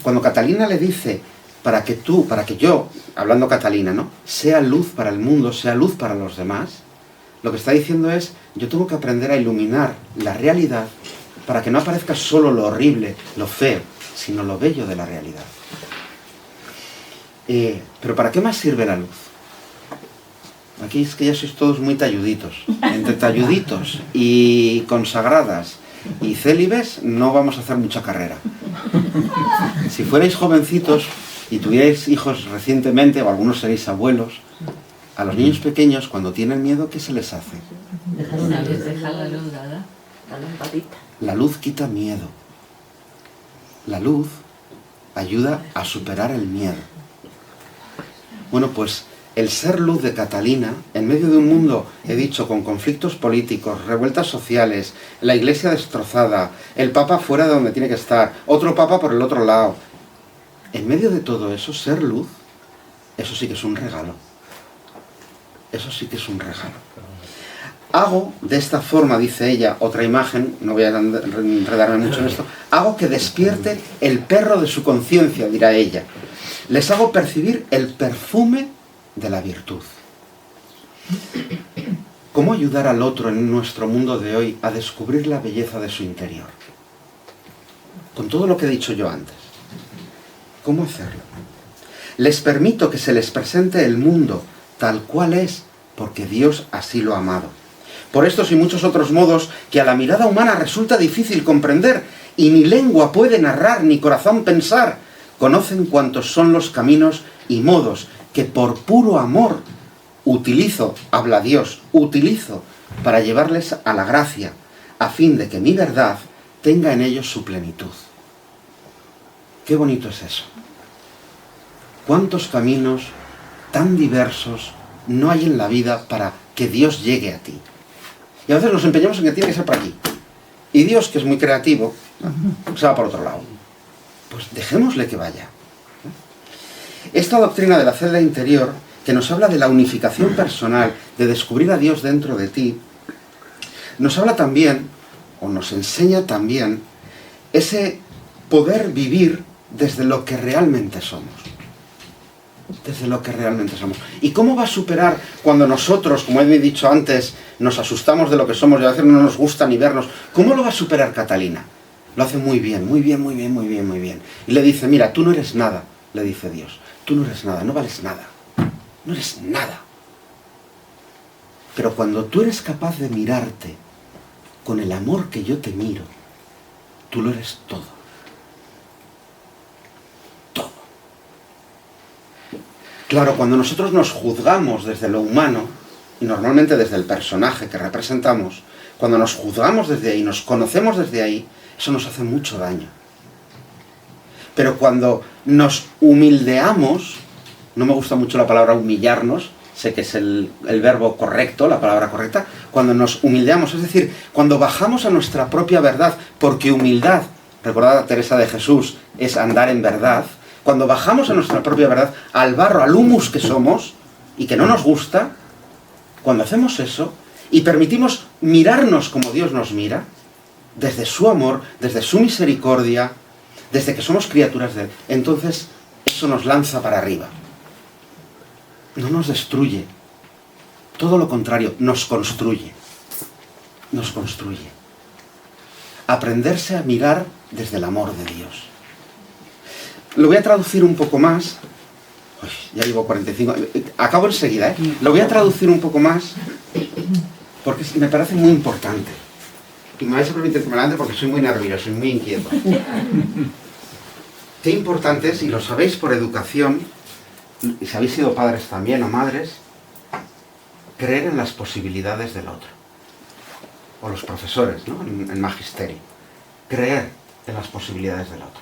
Cuando Catalina le dice, para que yo, hablando Catalina, ¿no?, sea luz para el mundo, sea luz para los demás, lo que está diciendo es, yo tengo que aprender a iluminar la realidad para que no aparezca solo lo horrible, lo feo, sino lo bello de la realidad. Pero ¿para qué más sirve la luz? Aquí es que ya sois todos muy talluditos. Entre talluditos y consagradas y célibes no vamos a hacer mucha carrera. Si fuerais jovencitos y tuvierais hijos recientemente, o algunos seréis abuelos, a los niños pequeños, cuando tienen miedo, ¿qué se les hace? Dejar una luz, dejar la luz, ¿verdad? La lamparita. La luz quita miedo. La luz ayuda a superar el miedo. Bueno, pues el ser luz de Catalina, en medio de un mundo, he dicho, con conflictos políticos, revueltas sociales, la iglesia destrozada, el papa fuera de donde tiene que estar, otro papa por el otro lado. En medio de todo eso, ser luz, eso sí que es un regalo. Eso sí que es un regalo. Hago de esta forma, dice ella, otra imagen, no voy a enredarme mucho en esto, hago que despierte el perro de su conciencia, dirá ella. Les hago percibir el perfume de la virtud. ¿Cómo ayudar al otro en nuestro mundo de hoy a descubrir la belleza de su interior? Con todo lo que he dicho yo antes. ¿Cómo hacerlo? Les permito que se les presente el mundo tal cual es, porque Dios así lo ha amado. Por estos y muchos otros modos que a la mirada humana resulta difícil comprender, y ni lengua puede narrar, ni corazón pensar, conocen cuantos son los caminos y modos que por puro amor utilizo, habla Dios, utilizo para llevarles a la gracia, a fin de que mi verdad tenga en ellos su plenitud. Qué bonito es eso. ¿Cuántos caminos tan diversos no hay en la vida para que Dios llegue a ti? Y a veces nos empeñamos en que tiene que ser por aquí. Y Dios, que es muy creativo, se va por otro lado. Pues dejémosle que vaya. Esta doctrina de la celda interior, que nos habla de la unificación personal, de descubrir a Dios dentro de ti, nos habla también, o nos enseña también, ese poder vivir desde lo que realmente somos. Desde lo que realmente somos. ¿Y cómo va a superar cuando nosotros, como he dicho antes, nos asustamos de lo que somos y a veces no nos gusta ni vernos? ¿Cómo lo va a superar Catalina? Lo hace muy bien, muy bien, muy bien, muy bien, muy bien. Y le dice, mira, tú no eres nada, le dice Dios. Tú no eres nada, no vales nada. No eres nada. Pero cuando tú eres capaz de mirarte con el amor que yo te miro, tú lo eres todo. Todo. Claro, cuando nosotros nos juzgamos desde lo humano, y normalmente desde el personaje que representamos, cuando nos juzgamos desde ahí, nos conocemos desde ahí, eso nos hace mucho daño. Pero cuando nos humildeamos, no me gusta mucho la palabra humillarnos, sé que es el verbo correcto, la palabra correcta, cuando nos humildeamos, es decir, cuando bajamos a nuestra propia verdad, porque humildad, recordad a Teresa de Jesús, es andar en verdad, cuando bajamos a nuestra propia verdad, al barro, al humus que somos, y que no nos gusta, cuando hacemos eso, y permitimos mirarnos como Dios nos mira, desde su amor, desde su misericordia, desde que somos criaturas de Él, entonces eso nos lanza para arriba. No nos destruye. Todo lo contrario, nos construye. Nos construye. Aprenderse a mirar desde el amor de Dios. Lo voy a traducir un poco más. Uy, ya llevo 45. Acabo enseguida, ¿eh? Lo voy a traducir un poco más porque me parece muy importante. Y me vais a permitir que me levante porque soy muy nervioso, soy muy inquieto. Qué importante es, y lo sabéis por educación, y si habéis sido padres también o madres, creer en las posibilidades del otro. O los profesores, ¿no? En magisterio. Creer en las posibilidades del otro.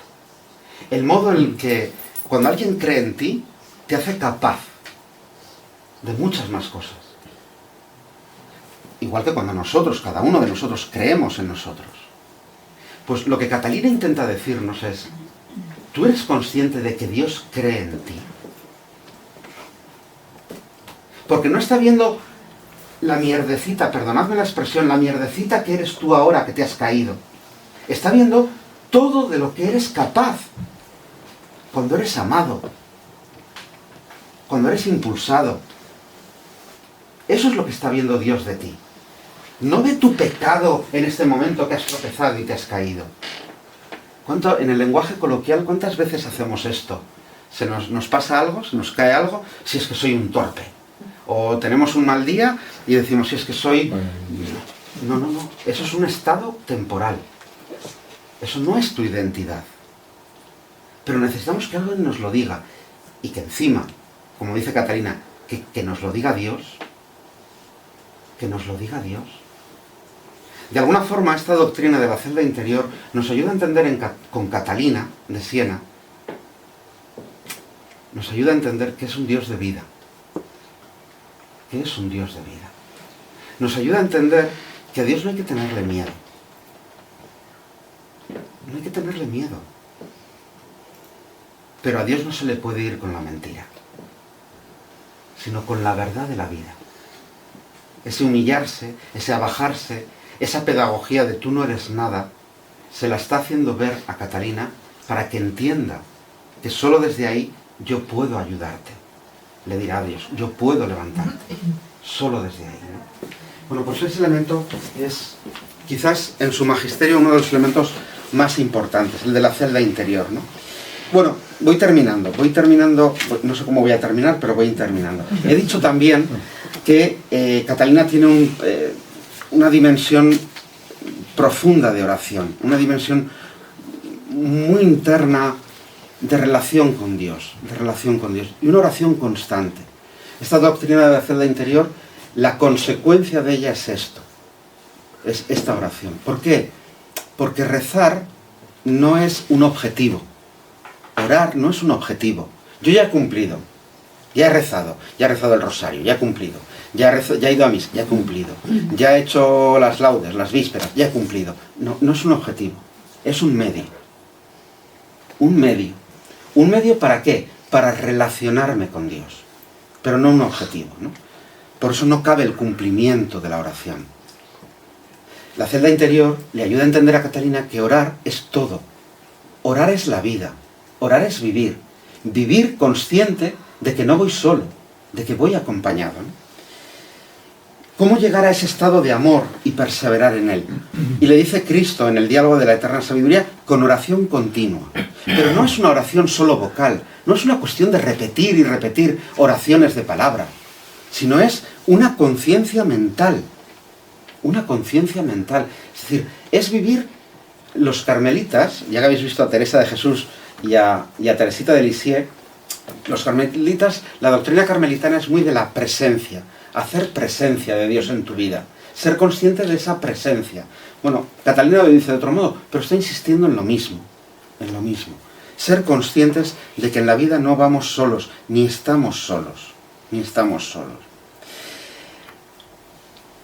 El modo en el que cuando alguien cree en ti, te hace capaz de muchas más cosas. Igual que cuando nosotros, cada uno de nosotros, creemos en nosotros. Pues lo que Catalina intenta decirnos es, ¿tú eres consciente de que Dios cree en ti? Porque no está viendo la mierdecita, perdonadme la expresión, la mierdecita que eres tú ahora que te has caído. Está viendo todo de lo que eres capaz. Cuando eres amado. Cuando eres impulsado. Eso es lo que está viendo Dios de ti. No ve tu pecado en este momento que has tropezado y te has caído. En el lenguaje coloquial, ¿cuántas veces hacemos esto? Nos pasa algo, se nos cae algo, si es que soy un torpe. O tenemos un mal día y decimos, si es que soy... No. Eso es un estado temporal. Eso no es tu identidad. Pero necesitamos que alguien nos lo diga. Y que encima, como dice Catalina, que nos lo diga Dios. Que nos lo diga Dios. De alguna forma, esta doctrina de la celda interior nos ayuda a entender con Catalina, de Siena, nos ayuda a entender que es un Dios de vida. Que es un Dios de vida. Nos ayuda a entender que a Dios no hay que tenerle miedo. No hay que tenerle miedo. Pero a Dios no se le puede ir con la mentira, sino con la verdad de la vida. Ese humillarse, ese abajarse, esa pedagogía de tú no eres nada, se la está haciendo ver a Catalina para que entienda que solo desde ahí yo puedo ayudarte. Le dirá a Dios, yo puedo levantarte. Solo desde ahí, ¿no? Bueno, pues ese elemento es quizás en su magisterio uno de los elementos más importantes, el de la celda interior, ¿no? Bueno, voy terminando, no sé cómo voy a terminar, pero voy terminando. He dicho también que Catalina tiene una dimensión profunda de oración, una dimensión muy interna de relación con Dios, y una oración constante. Esta doctrina de la celda interior, la consecuencia de ella es esto, es esta oración. ¿Por qué? Porque rezar no es un objetivo. Orar no es un objetivo. Yo ya he cumplido, ya he rezado el rosario, ya he cumplido, ya he ido a misa, ya he cumplido, ya he hecho las laudes, las vísperas, ya he cumplido. No es un objetivo, es un medio. Un medio. ¿Un medio para qué? Para relacionarme con Dios, pero no un objetivo, ¿no? Por eso no cabe el cumplimiento de la oración. La celda interior le ayuda a entender a Catalina que orar es todo. Orar es la vida. Orar es vivir. Vivir consciente de que no voy solo, de que voy acompañado, ¿no? ¿Cómo llegar a ese estado de amor y perseverar en él? Y le dice Cristo en el diálogo de la eterna sabiduría, con oración continua. Pero no es una oración solo vocal, no es una cuestión de repetir y repetir oraciones de palabra, sino es una conciencia mental. Una conciencia mental. Es decir, es vivir los carmelitas, ya que habéis visto a Teresa de Jesús y a Teresita de Lisieux, los carmelitas, la doctrina carmelitana es muy de la presencia, hacer presencia de Dios en tu vida, ser consciente de esa presencia. Bueno, Catalina lo dice de otro modo, pero está insistiendo en lo mismo, ser conscientes de que en la vida no vamos solos, ni estamos solos, ni estamos solos.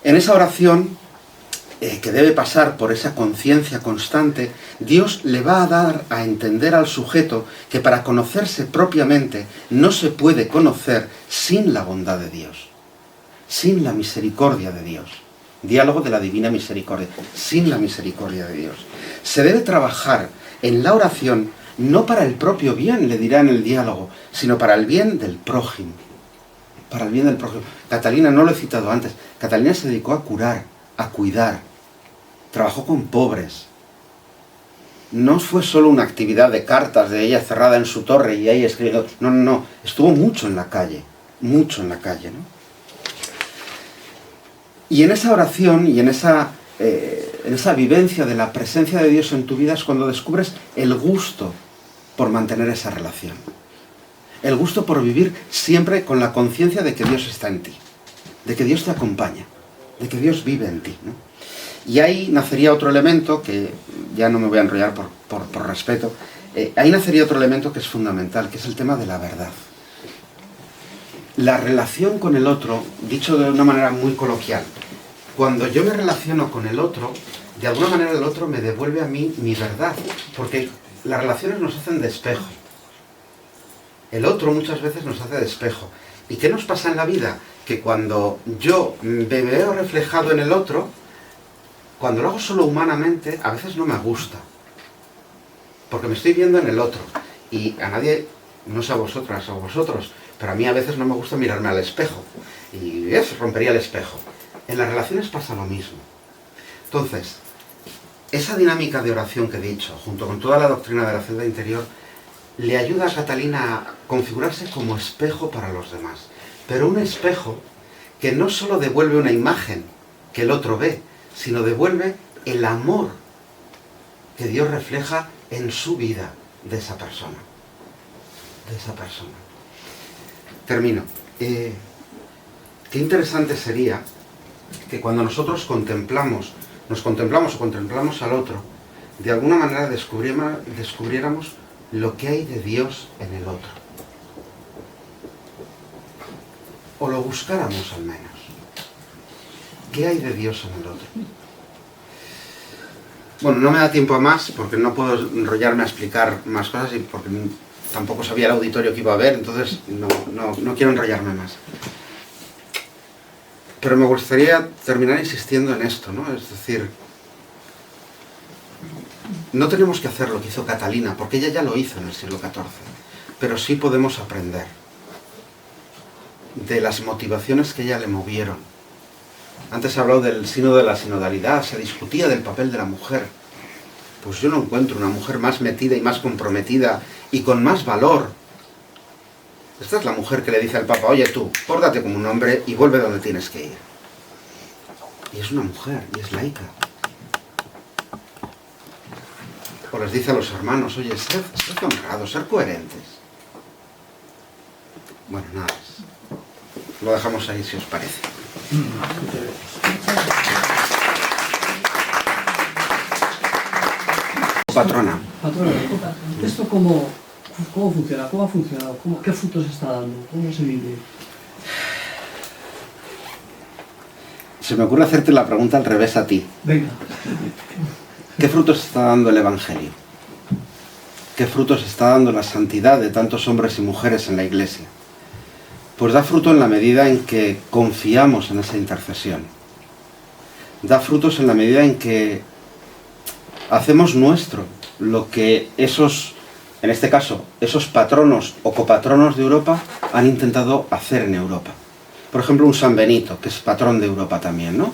En esa oración, que debe pasar por esa conciencia constante, Dios le va a dar a entender al sujeto que para conocerse propiamente no se puede conocer sin la bondad de Dios, sin la misericordia de Dios. Diálogo de la divina misericordia, sin la misericordia de Dios. Se debe trabajar en la oración no para el propio bien, le dirá en el diálogo, sino para el bien del prójimo. Para el bien del prójimo. Catalina, no lo he citado antes, Catalina se dedicó a curar, a cuidar. Trabajó con pobres. No fue solo una actividad de cartas de ella cerrada en su torre y ahí escribiendo. No. Estuvo mucho en la calle, ¿no? Y en esa oración y en esa vivencia de la presencia de Dios en tu vida es cuando descubres el gusto por mantener esa relación. El gusto por vivir siempre con la conciencia de que Dios está en ti, de que Dios te acompaña, de que Dios vive en ti, ¿no? Y ahí nacería otro elemento, que ya no me voy a enrollar por respeto, ahí nacería otro elemento que es fundamental, que es el tema de la verdad. La relación con el otro, dicho de una manera muy coloquial, cuando yo me relaciono con el otro, de alguna manera el otro me devuelve a mí mi verdad, porque las relaciones nos hacen de espejo. El otro muchas veces nos hace de espejo. ¿Y qué nos pasa en la vida? Que cuando yo me veo reflejado en el otro, cuando lo hago solo humanamente, a veces no me gusta. Porque me estoy viendo en el otro. Y a nadie, no sé a vosotras o a vosotros, pero a mí a veces no me gusta mirarme al espejo. Y eso rompería el espejo. En las relaciones pasa lo mismo. Entonces, esa dinámica de oración que he dicho, junto con toda la doctrina de la celda interior, le ayuda a Catalina a configurarse como espejo para los demás. Pero un espejo que no solo devuelve una imagen que el otro ve, sino devuelve el amor que Dios refleja en su vida de esa persona. Termino. Qué interesante sería que cuando nosotros nos contemplamos al otro, de alguna manera descubriéramos lo que hay de Dios en el otro. O lo buscáramos al menos. ¿Qué hay de Dios en el otro? Bueno, no me da tiempo a más porque no puedo enrollarme a explicar más cosas y porque tampoco sabía el auditorio que iba a haber, entonces no quiero enrollarme más. Pero me gustaría terminar insistiendo en esto, ¿no? Es decir, no tenemos que hacer lo que hizo Catalina, porque ella ya lo hizo en el siglo XIV, pero sí podemos aprender de las motivaciones que ella le movieron. Antes he hablado del sínodo de la sinodalidad, se discutía del papel de la mujer. Pues yo no encuentro una mujer más metida y más comprometida y con más valor. Esta es la mujer que le dice al Papa, oye tú, pórtate como un hombre y vuelve donde tienes que ir. Y es una mujer, y es laica. O les dice a los hermanos, oye, sed honrados, ser coherentes. Bueno, nada más. Lo dejamos ahí si os parece. Patrona. Patrona, ¿esto cómo funciona? ¿Cómo ha funcionado? ¿Qué frutos está dando? ¿Cómo se vive? Se me ocurre hacerte la pregunta al revés a ti. Venga. ¿Qué frutos está dando el Evangelio? ¿Qué frutos está dando la santidad de tantos hombres y mujeres en la Iglesia? Pues da fruto en la medida en que confiamos en esa intercesión. Da frutos en la medida en que hacemos nuestro lo que esos, en este caso, esos patronos o copatronos de Europa han intentado hacer en Europa. Por ejemplo, un San Benito, que es patrón de Europa también, ¿no?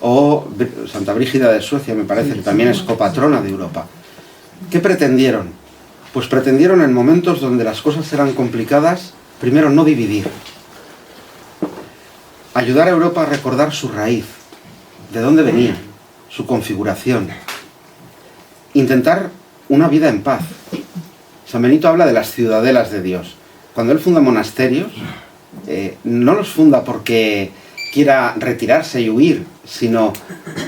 O Santa Brígida de Suecia, me parece, que también es copatrona de Europa. ¿Qué pretendieron? Pues pretendieron en momentos donde las cosas eran complicadas, primero no dividir. Ayudar a Europa a recordar su raíz, de dónde venía, su configuración. Intentar una vida en paz. San Benito habla de las ciudadelas de Dios. Cuando él funda monasterios, no los funda porque quiera retirarse y huir, sino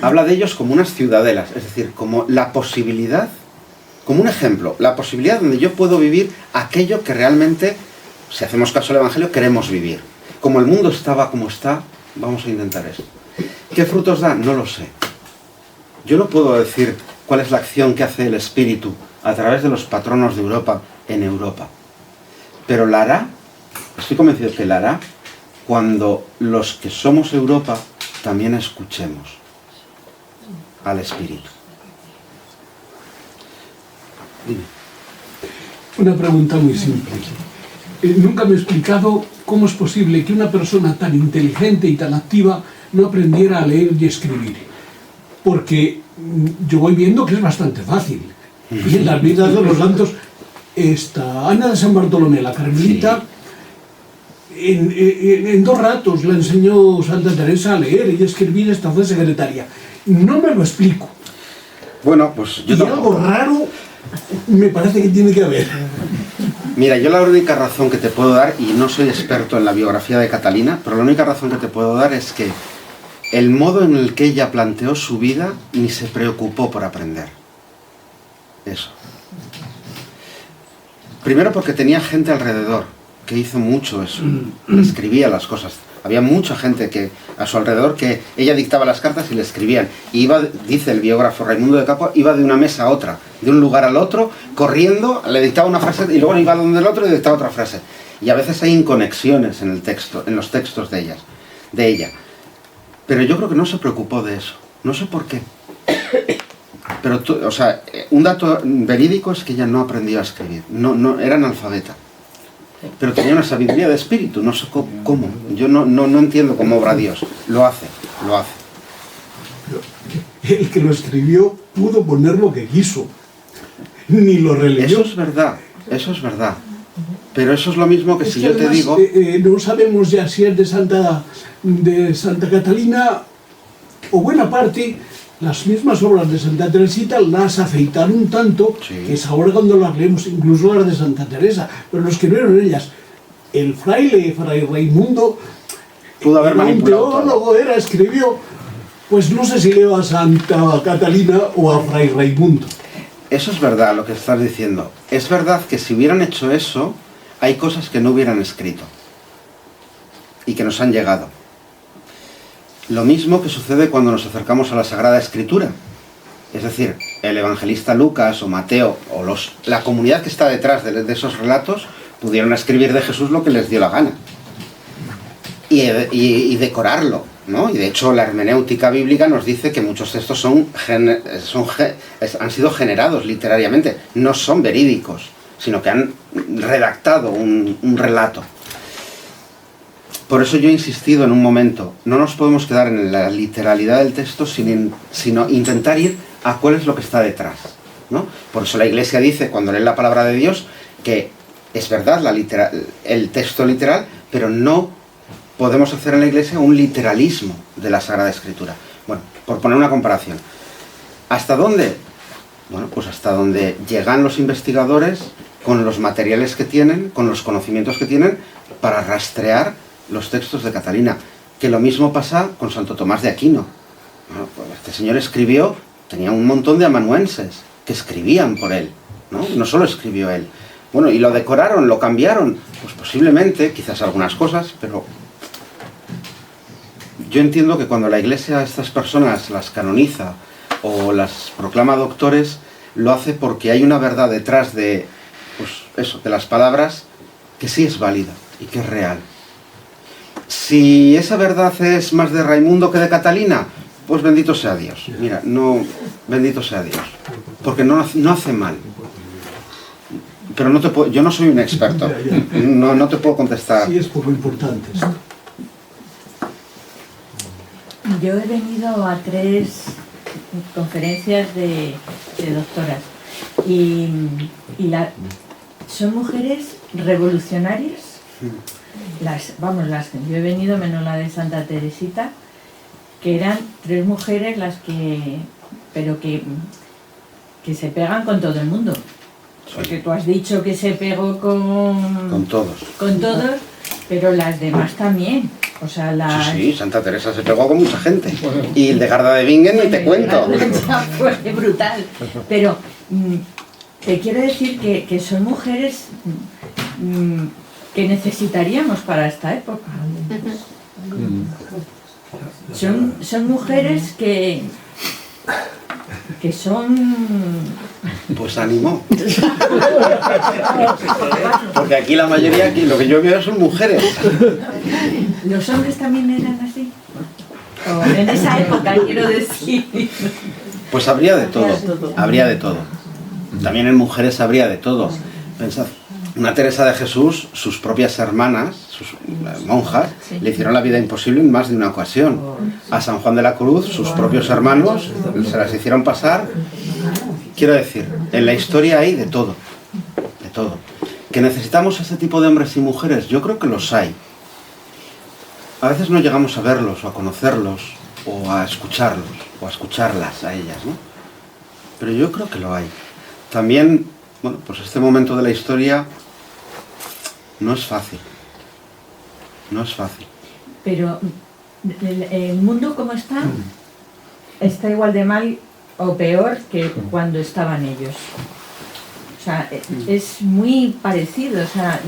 habla de ellos como unas ciudadelas, es decir, como la posibilidad como un ejemplo, la posibilidad donde yo puedo vivir aquello que realmente, si hacemos caso al Evangelio, queremos vivir. Como el mundo estaba como está, vamos a intentar eso. ¿Qué frutos da? No lo sé. Yo no puedo decir cuál es la acción que hace el Espíritu a través de los patronos de Europa en Europa. Pero la hará, estoy convencido que la hará cuando los que somos Europa también escuchemos al Espíritu. Dime. Una pregunta muy simple. Nunca me he explicado cómo es posible que una persona tan inteligente y tan activa no aprendiera a leer y escribir. Porque yo voy viendo que es bastante fácil. Y en las vidas de los santos, Ana de San Bartolomé, la carmelita, en 2 ratos le enseñó Santa Teresa a leer y escribir, esta fue secretaria. No me lo explico. Bueno, pues yo y tampoco. algo raro me parece que tiene que haber. Mira, yo la única razón que te puedo dar, y no soy experto en la biografía de Catalina, pero la única razón que te puedo dar es que el modo en el que ella planteó su vida ni se preocupó por aprender. Eso. Primero porque tenía gente alrededor que hizo mucho eso, le escribía las cosas. Había mucha gente que a su alrededor que ella dictaba las cartas y le escribían. Y iba, dice el biógrafo Raimundo de Capua, iba de una mesa a otra, de un lugar al otro, corriendo, le dictaba una frase y luego iba donde el otro y dictaba otra frase. Y a veces hay inconexiones en el texto, en los textos de ella. Pero yo creo que no se preocupó de eso. No sé por qué. Pero, un dato verídico es que ella no aprendió a escribir. No, era analfabeta. Pero tenía una sabiduría de espíritu, no sé cómo. Yo no entiendo cómo obra Dios. Lo hace. El que lo escribió pudo poner lo que quiso. Ni lo releyó. Eso es verdad. Pero eso es lo mismo que si yo te digo... no sabemos ya si es de Santa Catalina o buena parte. Las mismas obras de Santa Teresita las afeitaron tanto, sí, que es ahora cuando las leemos, incluso las de Santa Teresa, pero los que no eran ellas. El Fray Raimundo, pudo haber manipulado un teólogo, escribió, pues no sé si leo a Santa Catalina o a Fray Raimundo. Eso es verdad lo que estás diciendo. Es verdad que si hubieran hecho eso, hay cosas que no hubieran escrito y que nos han llegado. Lo mismo que sucede cuando nos acercamos a la Sagrada Escritura. Es decir, el evangelista Lucas o Mateo o la comunidad que está detrás de esos relatos pudieron escribir de Jesús lo que les dio la gana. Y decorarlo, ¿no? Y de hecho la hermenéutica bíblica nos dice que muchos textos han sido generados literariamente. No son verídicos, sino que han redactado un relato. Por eso yo he insistido en un momento, no nos podemos quedar en la literalidad del texto, sino intentar ir a cuál es lo que está detrás, ¿no? Por eso la Iglesia dice, cuando lee la palabra de Dios, que es verdad el texto literal, pero no podemos hacer en la Iglesia un literalismo de la Sagrada Escritura. Bueno, por poner una comparación. ¿Hasta dónde? Bueno, pues hasta donde llegan los investigadores con los materiales que tienen, con los conocimientos que tienen, para rastrear los textos de Catalina, que lo mismo pasa con Santo Tomás de Aquino. Bueno, pues este señor escribió, tenía un montón de amanuenses que escribían por él, no solo escribió él. Bueno, y lo decoraron, lo cambiaron, pues posiblemente, quizás algunas cosas, pero yo entiendo que cuando la Iglesia a estas personas las canoniza o las proclama doctores, lo hace porque hay una verdad detrás de, pues eso, de las palabras, que sí es válida y que es real. Si esa verdad es más de Raimundo que de Catalina, pues bendito sea Dios. Mira, bendito sea Dios. Porque no hace mal. Pero yo no soy un experto. No te puedo contestar. Sí, es poco importante. Yo he venido a 3 conferencias de doctoras y son mujeres revolucionarias. Las que yo he venido, menos la de Santa Teresita, que eran 3 mujeres pero que se pegan con todo el mundo. Sí. Porque tú has dicho que se pegó con todos. Con todos, pero las demás también. O sea, Sí, Santa Teresa se pegó con mucha gente. Y el de Garda de Bingen ni te cuento. Fue brutal. Pero Te quiero decir que son mujeres que necesitaríamos para esta época. Son mujeres que son... Pues ánimo. Porque aquí la mayoría, aquí lo que yo veo son mujeres. ¿Los hombres también eran así? O en esa época, quiero decir. Pues habría de todo, habría de todo. También en mujeres habría de todo. Pensad, una Teresa de Jesús, sus propias hermanas, sus monjas, le hicieron la vida imposible en más de una ocasión. A San Juan de la Cruz, sus propios hermanos se las hicieron pasar. Quiero decir, en la historia hay de todo, de todo. ¿Que necesitamos este tipo de hombres y mujeres? Yo creo que los hay. A veces no llegamos a verlos, o a conocerlos, o a escucharlos, o a escucharlas a ellas, ¿no? Pero yo creo que lo hay. También, bueno, pues este momento de la historia no es fácil. No es fácil. Pero el mundo como está igual de mal o peor que cuando estaban ellos. O sea, es muy parecido, o sea,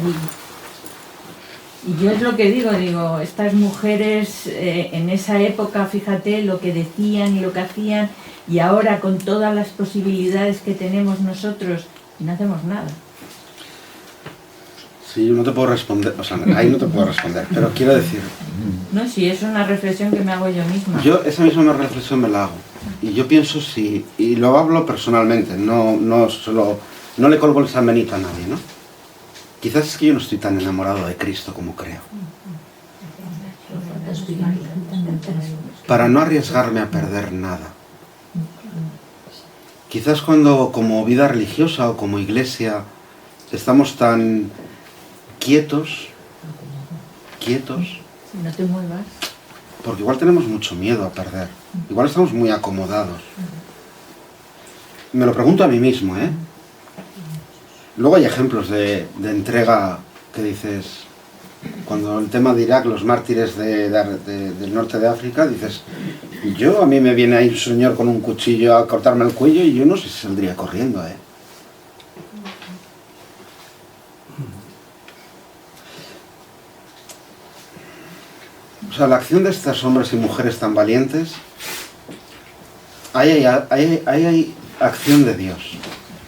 y yo es lo que digo, estas mujeres en esa época, fíjate lo que decían y lo que hacían, y ahora con todas las posibilidades que tenemos nosotros, no hacemos nada. Sí, yo no te puedo responder, o sea, ahí no te puedo responder, pero quiero decir... No, sí, es una reflexión que me hago yo misma. Yo esa misma reflexión me la hago, y yo pienso si, y lo hablo personalmente, no le colgo el San Benito a nadie, ¿no? Quizás es que yo no estoy tan enamorado de Cristo como creo. Para no arriesgarme a perder nada. Quizás cuando como vida religiosa o como iglesia estamos tan quietos, No te muevas. porque igual tenemos mucho miedo a perder. Igual estamos muy acomodados. Me lo pregunto a mí mismo, ¿eh? Luego hay ejemplos de entrega que dices, cuando el tema de Irak, los mártires del norte de África, dices, a mí me viene ahí un señor con un cuchillo a cortarme el cuello y yo no sé si saldría corriendo, ¿eh? O sea, la acción de estos hombres y mujeres tan valientes, hay acción de Dios.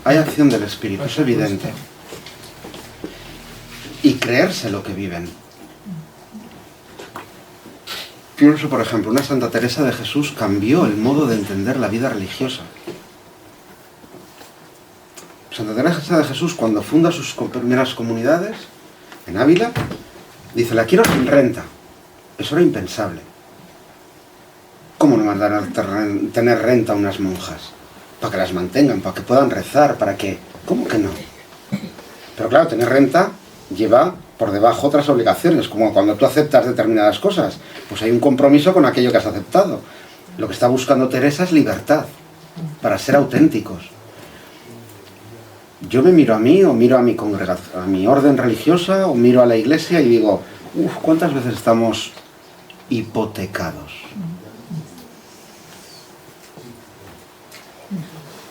Hay acción del Espíritu, es evidente. Y creerse lo que viven. Pienso, por ejemplo, una Santa Teresa de Jesús cambió el modo de entender la vida religiosa. Santa Teresa de Jesús, cuando funda sus primeras comunidades, en Ávila, dice, la quiero sin renta. Eso era impensable. ¿Cómo no mandar a tener renta a unas monjas? Para que las mantengan, para que puedan rezar, para que... ¿Cómo que no? Pero claro, tener renta lleva por debajo otras obligaciones, como cuando tú aceptas determinadas cosas, pues hay un compromiso con aquello que has aceptado. Lo que está buscando Teresa es libertad, para ser auténticos. Yo me miro a mí, o miro a mi congregación, a mi orden religiosa, o miro a la iglesia y digo, ¿cuántas veces estamos hipotecados?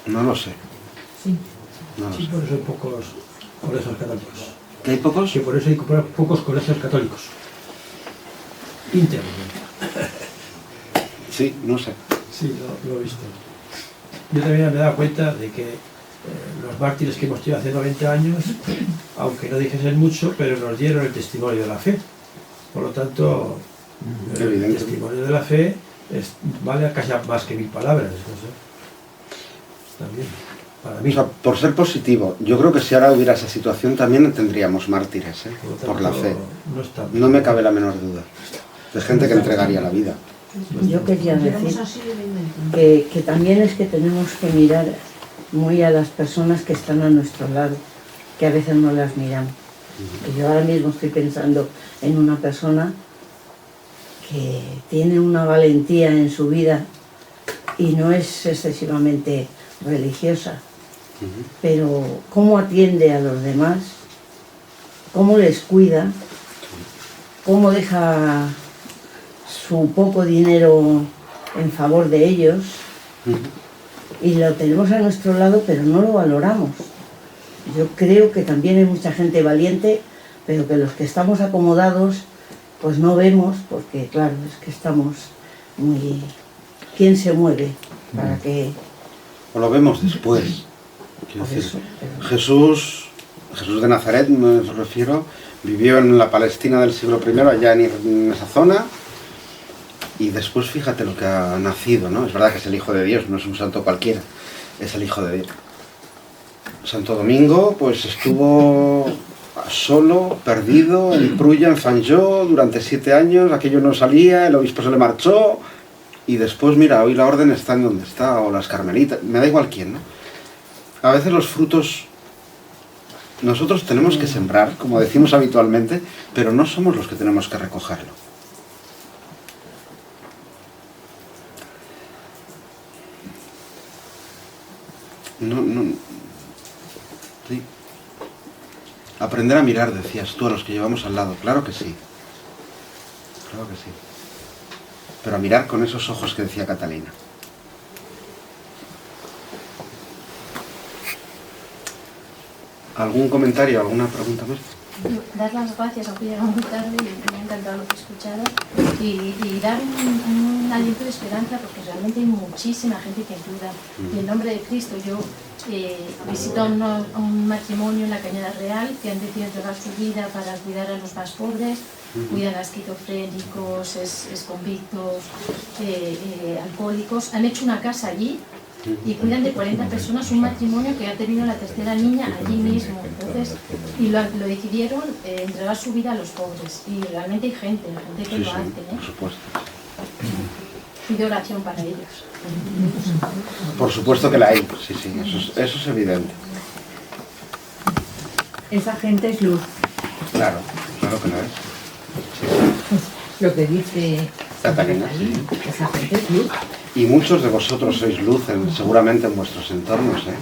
No lo sé. No lo sé. Por eso hay pocos colegios católicos. ¿Que hay pocos? Que por eso hay pocos colegios católicos. Íntegros. Sí, no sé. Sí, lo he visto. Yo también me he dado cuenta de que los mártires que hemos tenido hace 90 años, aunque no dijesen mucho, pero nos dieron el testimonio de la fe. Por lo tanto, el testimonio de la fe vale casi más que 1000 palabras. No sé. También, para mí. O sea, por ser positivo, yo creo que si ahora hubiera esa situación también tendríamos mártires, por la fe. No me cabe la menor duda. De gente que entregaría la vida. Yo quería decir que también es que tenemos que mirar muy a las personas que están a nuestro lado, que a veces no las miramos. Y yo ahora mismo estoy pensando en una persona que tiene una valentía en su vida y no es excesivamente religiosa, pero cómo atiende a los demás, cómo les cuida, cómo deja su poco dinero en favor de ellos, y lo tenemos a nuestro lado pero no lo valoramos. Yo creo que también hay mucha gente valiente, pero que los que estamos acomodados, pues no vemos, porque claro, es que estamos muy... ¿Quién se mueve para que...? O lo vemos después. Quiero Por decir, eso, pero- Jesús de Nazaret, me refiero, vivió en la Palestina del siglo I, allá en esa zona, y después fíjate lo que ha nacido, ¿no? Es verdad que es el Hijo de Dios, no es un santo cualquiera, es el Hijo de Dios. Santo Domingo, pues estuvo solo, perdido, en Prulla, en Fanjó, durante 7 años, aquello no salía, el obispo se le marchó, y después, mira, hoy la orden está en donde está, o las carmelitas, me da igual quién, ¿no? A veces los frutos nosotros tenemos que sembrar, como decimos habitualmente, pero no somos los que tenemos que recogerlo. No. Sí. Aprender a mirar, decías tú, a los que llevamos al lado. Claro que sí. Claro que sí. Pero a mirar con esos ojos que decía Catalina. ¿Algún comentario, alguna pregunta más? Dar las gracias, aunque llega muy tarde, y me ha encantado lo que he escuchado, y dar un aliento de esperanza, porque realmente hay muchísima gente que ayuda. Y en nombre de Cristo, yo visito a un matrimonio en la Cañada Real que han decidido entregar su vida para cuidar a los más pobres, cuidan a esquizofrénicos, exconvictos, alcohólicos. Han hecho una casa allí y cuidan de 40 personas, un matrimonio que ha tenido la tercera niña allí mismo. Entonces, y lo decidieron entregar su vida a los pobres, y realmente hay gente que lo hace, por supuesto. pide oración para ellos. Por supuesto que la hay, sí, eso es evidente. Esa gente es luz. Claro que lo es. Lo que dice Catalina, ahí, sí. esa gente es luz. Y muchos de vosotros sois luz, seguramente en vuestros entornos, ¿eh?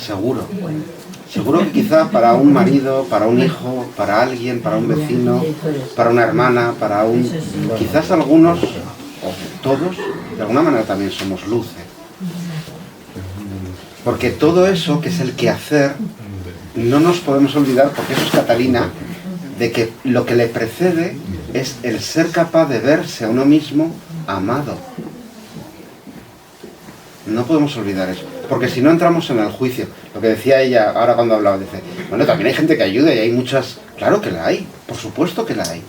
Seguro. Seguro que quizá para un marido, para un hijo, para alguien, para un vecino, para una hermana, para un... Quizás algunos, o todos, de alguna manera también somos luz, ¿eh? Porque todo eso, que es el quehacer, no nos podemos olvidar, porque eso es Catalina, de que lo que le precede es el ser capaz de verse a uno mismo amado. No podemos olvidar eso, porque si no entramos en el juicio. Lo que decía ella ahora cuando hablaba, dice, bueno, también hay gente que ayuda y hay muchas... Claro que la hay, por supuesto que la hay.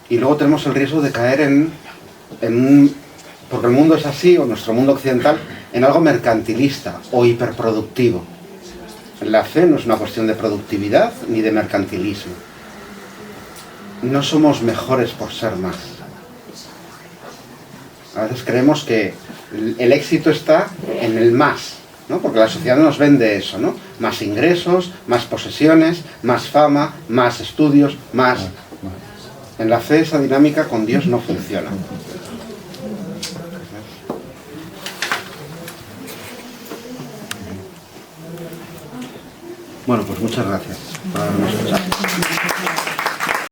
Y luego tenemos el riesgo de caer en un... Porque el mundo es así, o nuestro mundo occidental, en algo mercantilista o hiperproductivo. La fe no es una cuestión de productividad ni de mercantilismo. No somos mejores por ser más. A veces creemos que el éxito está en el más, ¿no? Porque la sociedad nos vende eso, ¿no? Más ingresos, más posesiones, más fama, más estudios, más... En la fe esa dinámica con Dios no funciona. Bueno, pues muchas gracias por habernos escuchado.